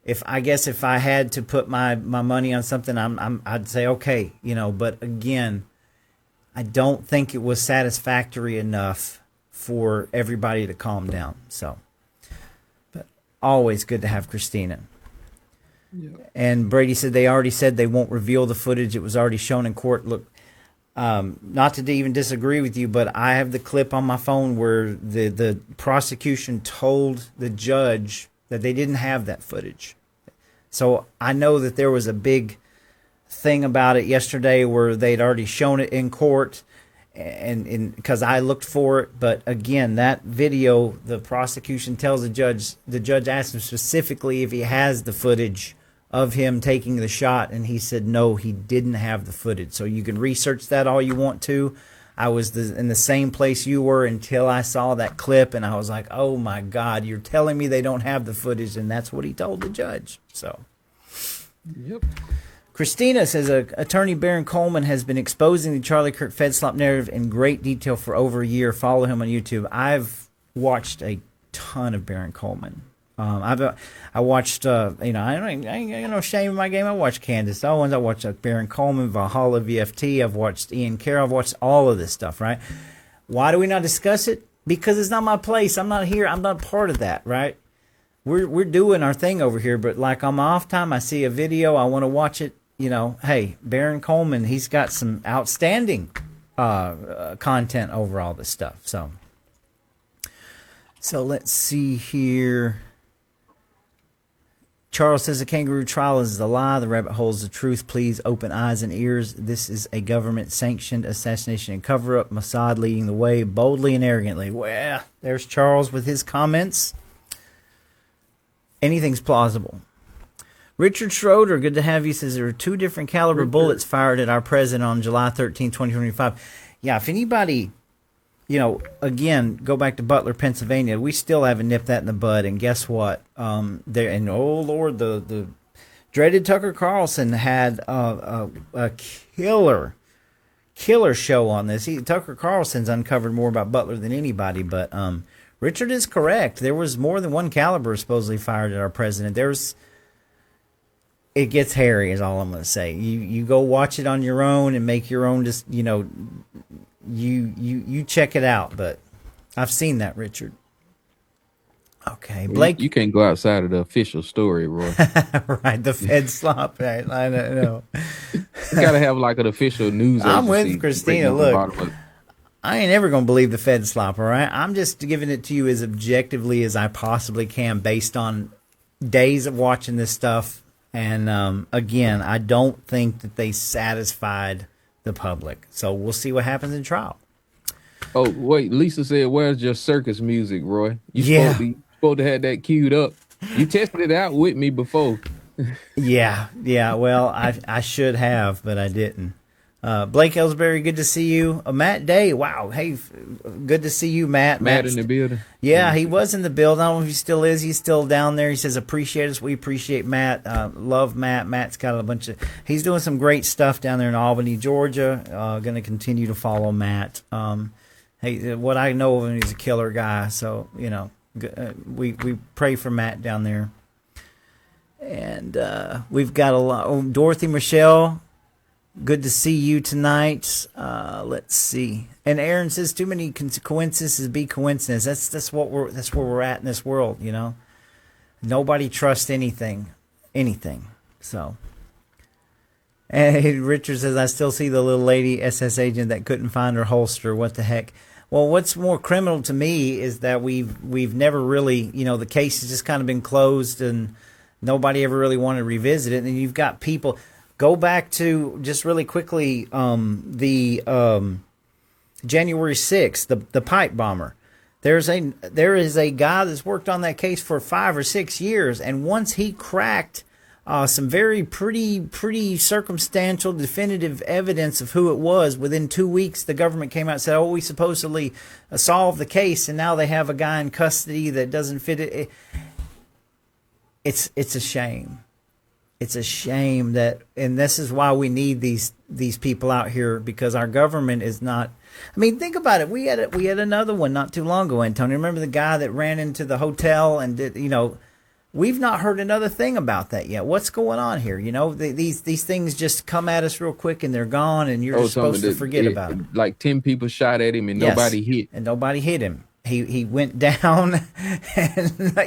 If I had to put my money on something, I'd say okay, you know. But again, I don't think it was satisfactory enough for everybody to calm down. So, but always good to have Christina. Yeah. And Brady said they already said they won't reveal the footage. It was already shown in court. Look, not to even disagree with you, but I have the clip on my phone where the prosecution told the judge that they didn't have that footage. So I know that there was a big thing about it yesterday where they'd already shown it in court, and because I looked for it, but again, that video, the prosecution tells the judge asked him specifically if he has the footage of him taking the shot, and he said no, he didn't have the footage. So you can research that all you want to. I was in the same place you were until I saw that clip, and I was like, oh my God, you're telling me they don't have the footage, and that's what he told the judge. So, Yep. Christina says, Attorney Baron Coleman has been exposing the Charlie Kirk Fed slop narrative in great detail for over a year. Follow him on YouTube. I've watched a ton of Baron Coleman. I watched, I ain't got no shame in my game. I watched Candace Owens. I watched Baron Coleman, Valhalla VFT. I've watched Ian Carroll. I've watched all of this stuff, right? Why do we not discuss it? Because it's not my place. I'm not here. I'm not part of that, right? We're doing our thing over here, but like on my off time, I see a video, I want to watch it. Hey, Baron Coleman, he's got some outstanding content over all this stuff. So let's see here. Charles says the kangaroo trial is a lie. The rabbit hole is the truth. Please open eyes and ears. This is a government-sanctioned assassination and cover-up. Mossad leading the way boldly and arrogantly. Well, there's Charles with his comments. Anything's plausible. Richard Schroeder, good to have you, says there are 2 different caliber bullets fired at our president on July 13, 2025. Yeah, if anybody, again, go back to Butler, Pennsylvania, we still haven't nipped that in the bud. And guess what? Oh Lord, the dreaded Tucker Carlson had a killer show on this. Tucker Carlson's uncovered more about Butler than anybody, but Richard is correct. There was more than 1 caliber supposedly fired at our president. It gets hairy, is all I'm going to say. You go watch it on your own and make your own. Just you check it out. But I've seen that, Richard. Okay, Blake. You can't go outside of the official story, Roy. Right, the Fed slop. Right, I know. You gotta have like an official news. I'm with agency Christina. Look, I ain't ever gonna believe the Fed slop. All right, I'm just giving it to you as objectively as I possibly can, based on days of watching this stuff. And again, I don't think that they satisfied the public. So we'll see what happens in trial. Oh, wait. Lisa said, where's your circus music, Roy? Yeah. Supposed to have that queued up. You tested it out with me before. Yeah. Well, I should have, but I didn't. Blake Ellsbury, good to see you. Matt Day, wow. Hey, good to see you, Matt. Matt in the building. Yeah, he was in the building. I don't know if he still is. He's still down there. He says, appreciate us. We appreciate Matt. Love Matt. Matt's got he's doing some great stuff down there in Albany, Georgia. Going to continue to follow Matt. Hey, what I know of him, he's a killer guy. So, we pray for Matt down there. And we've got a lot. Oh, Dorothy Michelle, good to see you tonight. Let's see. And Aaron says too many coincidences be coincidence. That's where we're at in this world. Nobody trusts anything. So. And Richard says, I still see the little lady SS agent that couldn't find her holster. What the heck? Well, what's more criminal to me is that we've never really, the case has just kind of been closed and nobody ever really wanted to revisit it. And you've got people. Go back to, just really quickly, the January 6th, the pipe bomber. There is a guy that's worked on that case for 5 or 6 years, and once he cracked some very pretty circumstantial, definitive evidence of who it was, within 2 weeks, the government came out and said, we supposedly solved the case, and now they have a guy in custody that doesn't fit it. It's a shame. It's a shame that, and this is why we need these people out here, because our government is not. I mean, think about it. We had another one not too long ago, Antonio. Remember the guy that ran into the hotel and did, we've not heard another thing about that yet. What's going on here? These things just come at us real quick and they're gone, and you're just supposed to forget about it. Like 10 people shot at him and nobody hit. And nobody hit him. He went down, and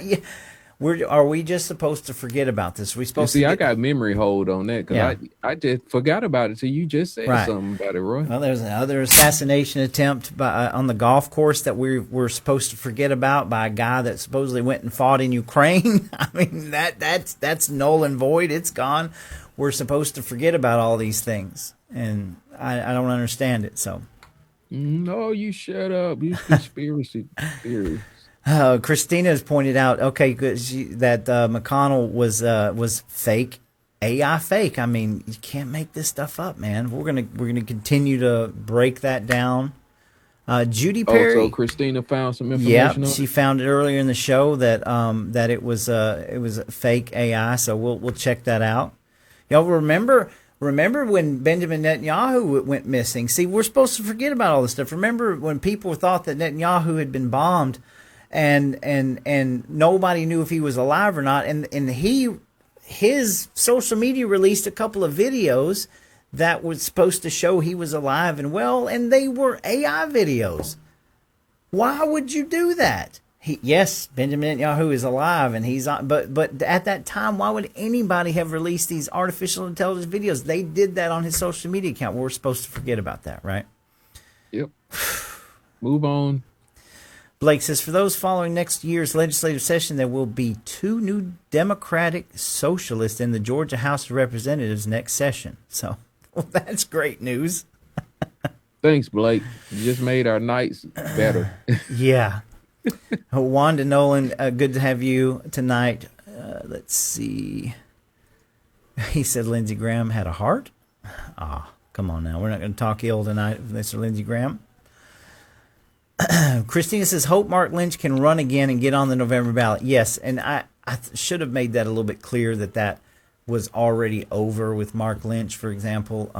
are we just supposed to forget about this? Are we supposed to I got memory hold on that because I just forgot about it till you just said something about it, Roy. Well, there's another assassination attempt on the golf course that we're supposed to forget about by a guy that supposedly went and fought in Ukraine. I mean, that's null and void. It's gone. We're supposed to forget about all these things, and I don't understand it. So No, you shut up. You conspiracy theories. Christina has pointed out, okay, good, that McConnell was fake, AI fake. I mean, you can't make this stuff up, man. We're gonna continue to break that down. Judy Oh, so Perry, Christina found some yeah, information on she it? found it earlier in the show that that it was fake AI. So we'll check that out. Y'all remember when Benjamin Netanyahu went missing? See, we're supposed to forget about all this stuff. Remember when people thought that Netanyahu had been bombed, and nobody knew if he was alive or not, and his social media released a couple of videos that was supposed to show he was alive and well, and they were AI videos. Why would you do that? Yes, Benjamin Netanyahu is alive and he's on, but at that time, why would anybody have released these artificial intelligence videos? They did that on his social media account. We're supposed to forget about that, right? Yep. Move on. Blake says, for those following next year's legislative session, there will be 2 new Democratic socialists in the Georgia House of Representatives next session. So, well, that's great news. Thanks, Blake. You just made our nights better. Yeah. Wanda Nolan, good to have you tonight. Let's see. He said Lindsey Graham had a heart. Come on now. We're not going to talk ill tonight of Mr. Lindsey Graham. Christina says, hope Mark Lynch can run again and get on the November ballot. Yes, and I should have made that a little bit clear that was already over with Mark Lynch, for example.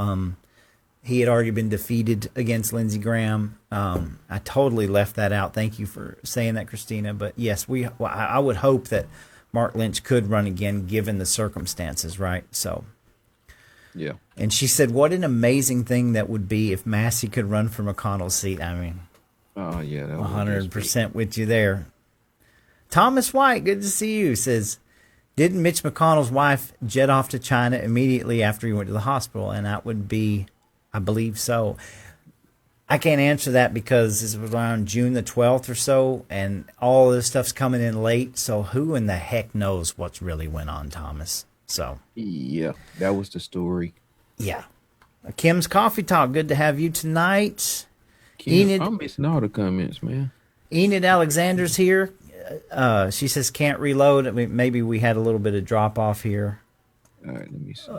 He had already been defeated against Lindsey Graham. I totally left that out. Thank you for saying that, Christina. But yes, I would hope that Mark Lynch could run again given the circumstances, right? So, Yeah. and she said, what an amazing thing that would be if Massey could run for McConnell's seat. I mean, Oh, yeah. That was 100% with you there. Thomas White, good to see you, says, didn't Mitch McConnell's wife jet off to China immediately after he went to the hospital? And that would be, I believe so. I can't answer that because this was around June the 12th or so, and all this stuff's coming in late. So who in the heck knows what's really went on, Thomas? So, Yeah, that was the story. yeah. Kim's Coffee Talk, good to have you tonight. Kim, Enid- I'm missing all the comments, man. Enid Alexander's here. She says can't reload. I mean, maybe we had a little bit of drop off here. All right, let me see.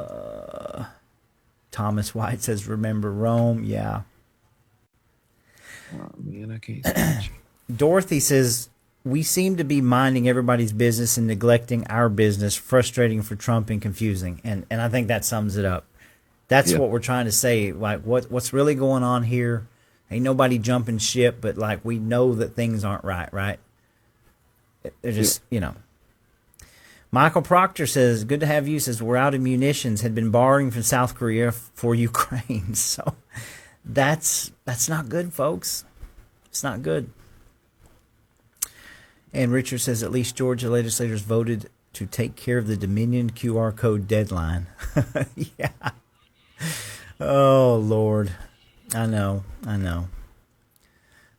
Thomas White says remember Rome. Yeah. Oh, man, I can't see you. Dorothy says we seem to be minding everybody's business and neglecting our business. Frustrating for Trump and confusing. And I think that sums it up. That's what we're trying to say. Like what's really going on here? Ain't nobody jumping ship, but like we know that things aren't right? They're just, Michael Proctor says, good to have you, says we're out of munitions, had been borrowing from South Korea for Ukraine. So that's not good, folks. It's not good. And Richard says, at least Georgia legislators voted to take care of the Dominion QR code deadline. Yeah. Oh, Lord. I know.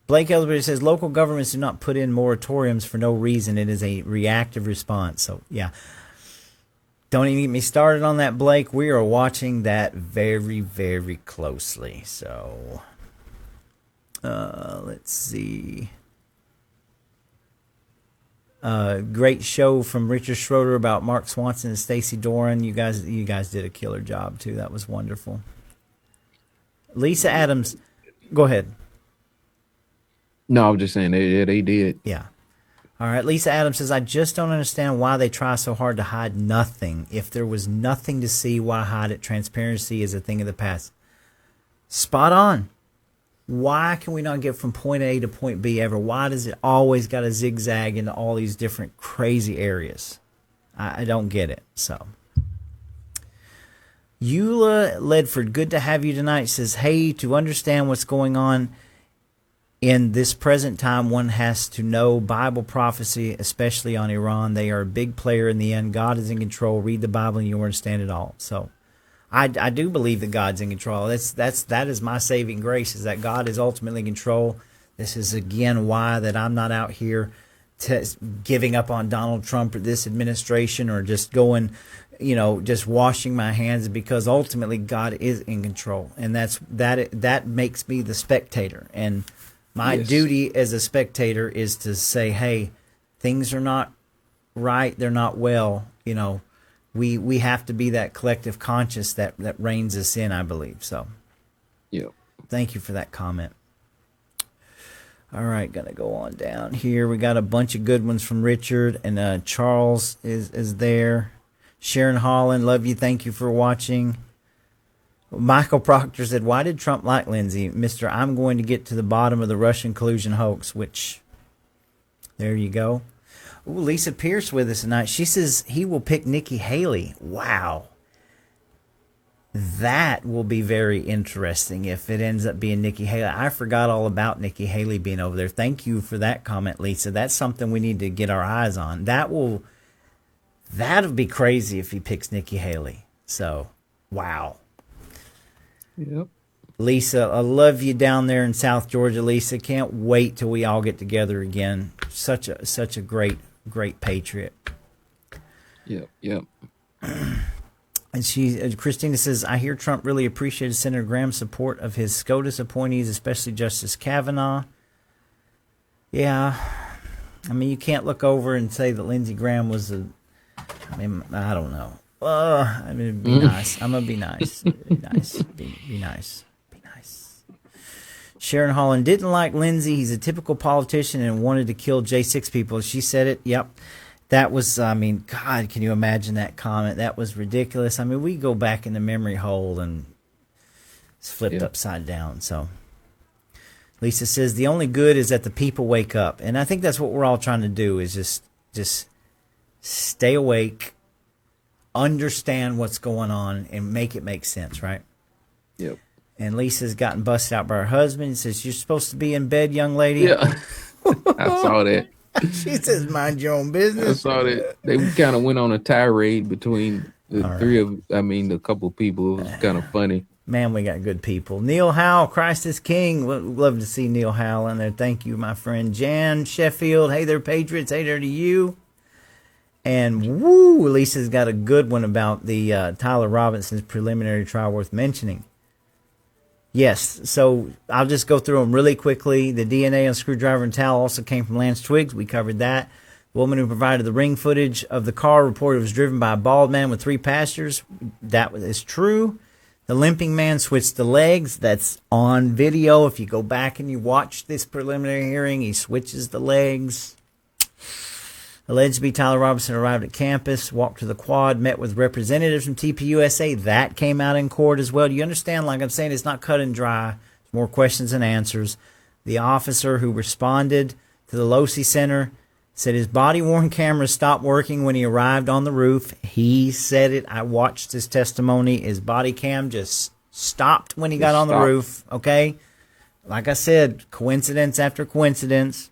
Blake Ellsbury says local governments do not put in moratoriums for no reason. It is a reactive response. So, yeah. Don't even get me started on that, Blake. We are watching that very, very closely. So, let's see. Great show from Richard Schroeder about Mark Swanson and Stacey Doran. You guys did a killer job, too. That was wonderful. Lisa Adams, go ahead. No, I was just saying they did. Yeah. All right. Lisa Adams says, I just don't understand why they try so hard to hide nothing. If there was nothing to see, why hide it? Transparency is a thing of the past. Spot on. Why can we not get from point A to point B ever? Why does it always got to zigzag into all these different crazy areas? I don't get it. So. Eula Ledford, good to have you tonight, says, hey, to understand what's going on in this present time, one has to know Bible prophecy, especially on Iran. They are a big player in the end. God is in control. Read the Bible and you'll understand it all. So I do believe that God's in control. That is my saving grace, is that God is ultimately in control. This is, again, why that I'm not out here giving up on Donald Trump or this administration or just going just washing my hands, because ultimately God is in control, and that makes me the spectator. And my Yes. duty as a spectator is to say, hey, things are not right, they're not well. We have to be that collective conscious that reins us in, I believe. So Yep. thank you for that comment. All right, gonna go on down here. We got a bunch of good ones from Richard, and Charles is there. Sharon Holland, love you. Thank you for watching. Michael Proctor said, "Why did Trump like Lindsey, Mister? I'm going to get to the bottom of the Russian collusion hoax." Which, there you go. Ooh, Lisa Pierce with us tonight. She says he will pick Nikki Haley. Wow. That will be very interesting if it ends up being Nikki Haley. I forgot all about Nikki Haley being over there. Thank you for that comment, Lisa. That's something we need to get our eyes on. That'll be crazy if he picks Nikki Haley. So, wow. Yep. Lisa, I love you down there in South Georgia, Lisa. Can't wait till we all get together again. Such a great patriot. Yep. Yep. And Christina says, I hear Trump really appreciated Senator Graham's support of his SCOTUS appointees, especially Justice Kavanaugh. Yeah. I mean, you can't look over and say that Lindsey Graham was I don't know. Be nice. I'm going to be nice. Be nice. Be nice. Be nice. Sharon Holland didn't like Lindsey. He's a typical politician and wanted to kill J6 people. She said it. Yep. That was, God, can you imagine that comment? That was ridiculous. I mean, we go back in the memory hole and it's flipped upside down. So Lisa says, the only good is that the people wake up. And I think that's what we're all trying to do, is just stay awake, understand what's going on, and make it make sense, right? Yep. And Lisa's gotten busted out by her husband. He says, you're supposed to be in bed, young lady. Yeah. I saw that. She says, mind your own business. I saw that. They kind of went on a tirade between the the couple of people. It was kind of funny. Man, we got good people. Neil Howell, Christ is King. Love to see Neil Howell in there. Thank you, my friend. Jan Sheffield. Hey there, Patriots. Hey there to you. And woo, Lisa's got a good one about the Tyler Robinson's preliminary trial worth mentioning. Yes, so I'll just go through them really quickly. The DNA on screwdriver and towel also came from Lance Twiggs. We covered that. The woman who provided the ring footage of the car reported it was driven by a bald man with 3 passengers. That is true. The limping man switched the legs. That's on video. If you go back and you watch this preliminary hearing, he switches the legs. Alleged to be Tyler Robinson arrived at campus, walked to the quad, met with representatives from TPUSA. That came out in court as well. Do you understand? Like I'm saying, it's not cut and dry. It's more questions than answers. The officer who responded to the Losey Center said his body-worn camera stopped working when he arrived on the roof. He said it. I watched his testimony. His body cam just stopped when he got on the roof. Okay? Like I said, coincidence after coincidence.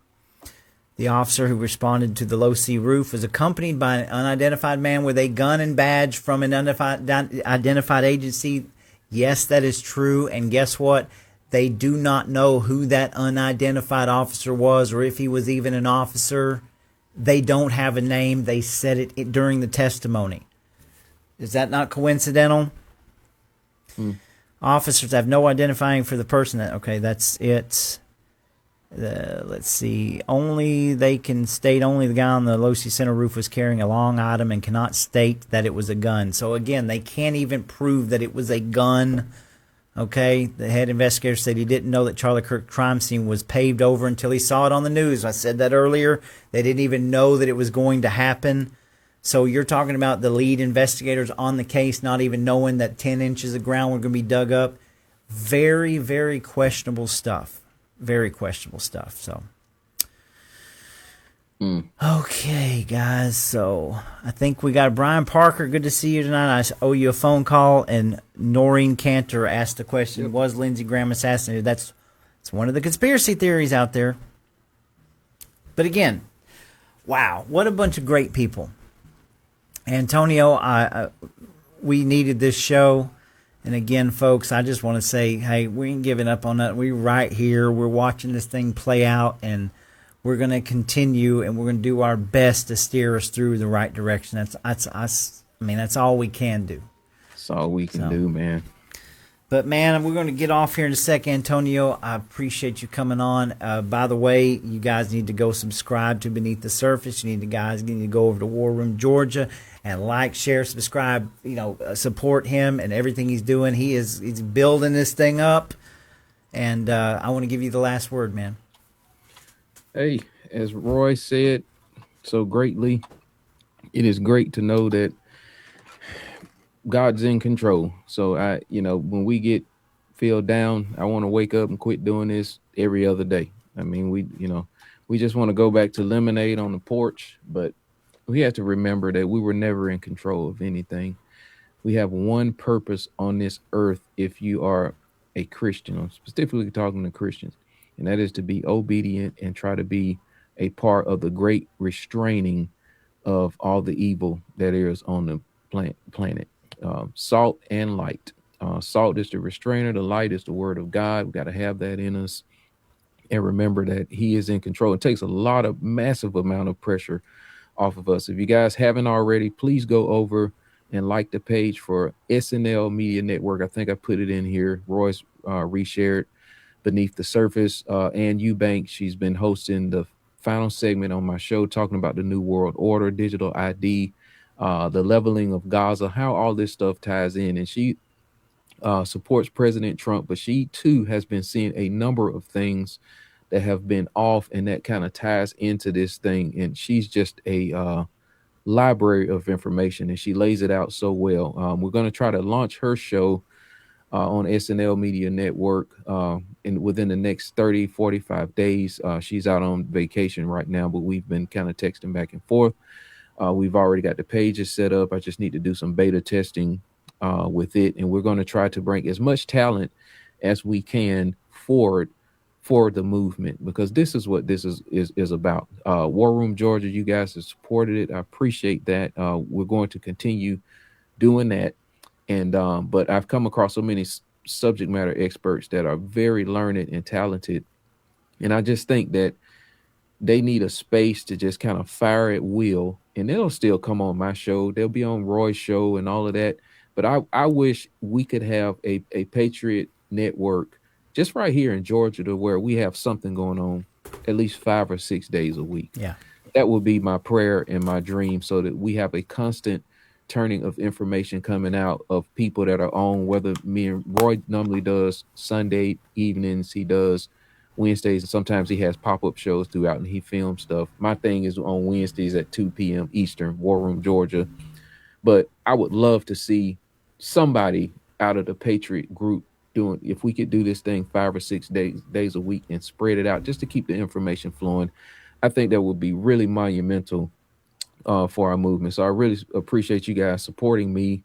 The officer who responded to the low-C roof was accompanied by an unidentified man with a gun and badge from an identified agency. Yes, that is true. And guess what? They do not know who that unidentified officer was, or if he was even an officer. They don't have a name. They said it during the testimony. Is that not coincidental? Officers have no identifying for the person. That's it. Let's see. They can state only the guy on the Losey Center roof was carrying a long item and cannot state that it was a gun. So again, they can't even prove that it was a gun. Okay. The head investigator said he didn't know that Charlie Kirk crime scene was paved over until he saw it on the news. I said that earlier. They didn't even know that it was going to happen. So you're talking about the lead investigators on the case not even knowing that 10 inches of ground were going to be dug up. Very, very questionable stuff. Very questionable stuff. So, okay, guys. So I think we got Brian Parker. Good to see you tonight. I owe you a phone call. And Noreen Cantor asked the question: was Lindsey Graham assassinated? It's one of the conspiracy theories out there. But again, wow, what a bunch of great people. Antonio, we needed this show. And again, folks, I just want to say, hey, we ain't giving up on that. We're right here. We're watching this thing play out, and we're going to continue, and we're going to do our best to steer us through the right direction. I mean, that's all we can do. That's all we can So. do, man. But, man, we're going to get off here in a second. Antonio, I appreciate you coming on. By the way, you guys need to go subscribe to Beneath the Surface. You need to go over to War Room Georgia and like, share, subscribe, support him and everything he's doing. He's building this thing up. And I want to give you the last word, man. Hey, as Roy said so greatly, it is great to know that God's in control. So when we feel down, I want to wake up and quit doing this every other day. I mean, we just want to go back to lemonade on the porch, but we have to remember that we were never in control of anything. We have one purpose on this earth. If you are a Christian, I'm specifically talking to Christians, and that is to be obedient and try to be a part of the great restraining of all the evil that is on the planet. Salt and light. Salt is the restrainer. The light is the word of God. We got to have that in us and remember that he is in control. It takes a massive amount of pressure off of us. If you guys haven't already, please go over and like the page for SNL Media Network. I think I put it in here. Roy's reshared Beneath the Surface. Ann Eubank, she's been hosting the final segment on my show talking about the New World Order, digital ID, the leveling of Gaza, how all this stuff ties in. And she supports President Trump, but she too has been seeing a number of things that have been off, and that kind of ties into this thing. And she's just a library of information, and she lays it out so well. We're going to try to launch her show on SNL Media Network within the next 45 days. She's out on vacation right now, but we've been kind of texting back and forth. We've already got the pages set up. I just need to do some beta testing with it, and we're going to try to bring as much talent as we can forward for the movement, because this is what this is about. War Room Georgia, you guys have supported it. I appreciate that. We're going to continue doing that, and but I've come across so many subject matter experts that are very learned and talented, and I just think that they need a space to just kind of fire at will, and they'll still come on my show. They'll be on Roy's show and all of that. But I wish we could have a Patriot network just right here in Georgia, to where we have something going on at least 5 or 6 days a week. Yeah. That would be my prayer and my dream, so that we have a constant turning of information coming out of people that are on, whether me and Roy normally does Sunday evenings, he does Wednesdays, and sometimes he has pop-up shows throughout and he films stuff. My thing is on Wednesdays at 2 p.m. Eastern, War Room Georgia. But I would love to see somebody out of the Patriot group doing, if we could do this thing 5 or 6 days a week and spread it out just to keep the information flowing. I think that would be really monumental for our movement. So I really appreciate you guys supporting me,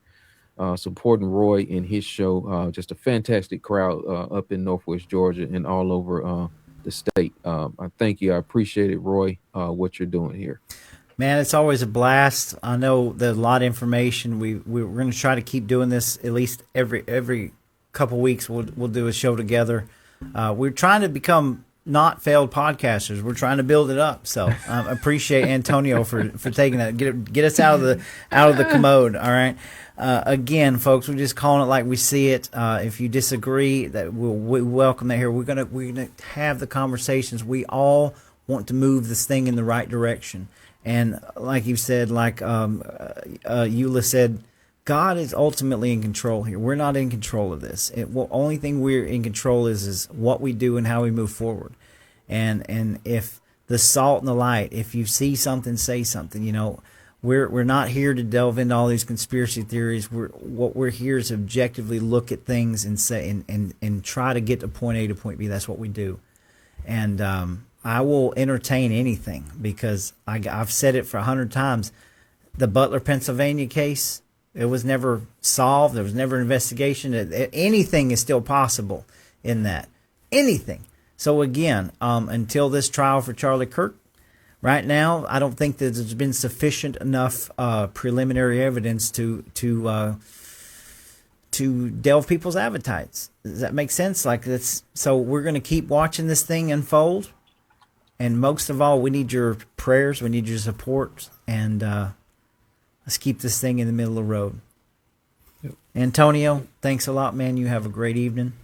supporting Roy in his show. Just a fantastic crowd up in Northwest Georgia and all over the state. I thank you. I appreciate it, Roy, what you're doing here. Man, it's always a blast. I know there's a lot of information. We're going to try to keep doing this at least every couple weeks. We'll do a show together. We're trying to become not failed podcasters. We're trying to build it up. So appreciate Antonio for taking that. Get us out of the commode. All right. Again, folks, we're just calling it like we see it. If you disagree, that we welcome that here. We're gonna have the conversations. We all want to move this thing in the right direction. And like you said, like Eula said, God is ultimately in control here. We're not in control of this. Only thing we're in control is what we do and how we move forward. And if the salt and the light, if you see something, say something. We're not here to delve into all these conspiracy theories. What we're here is objectively look at things and say and try to get to point A to point B. That's what we do. And I will entertain anything, because I've said it for 100 times. The Butler, Pennsylvania case, it was never solved. There was never an investigation. Anything is still possible in that. Anything. So again, until this trial for Charlie Kirk, right now, I don't think that there's been sufficient enough preliminary evidence to delve people's appetites. Does that make sense? So we're going to keep watching this thing unfold. And most of all, we need your prayers. We need your support. And Let's keep this thing in the middle of the road. Antonio, thanks a lot, man. You have a great evening.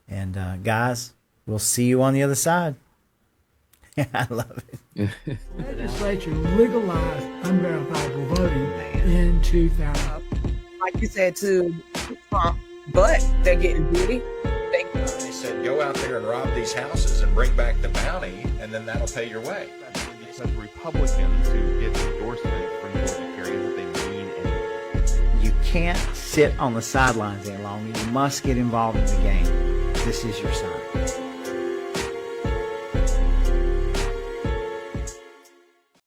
And guys, we'll see you on the other side. I love it. Legislature legalized unverifiable voting in 2000. Like you said, to Trump, but they're getting beauty. They said, go out there and rob these houses and bring back the bounty, and then that'll pay your way. Because Republicans who get endorsement from Georgia carry that they mean anything. You can't sit on the sidelines any longer. You must get involved in the game. This is your sign.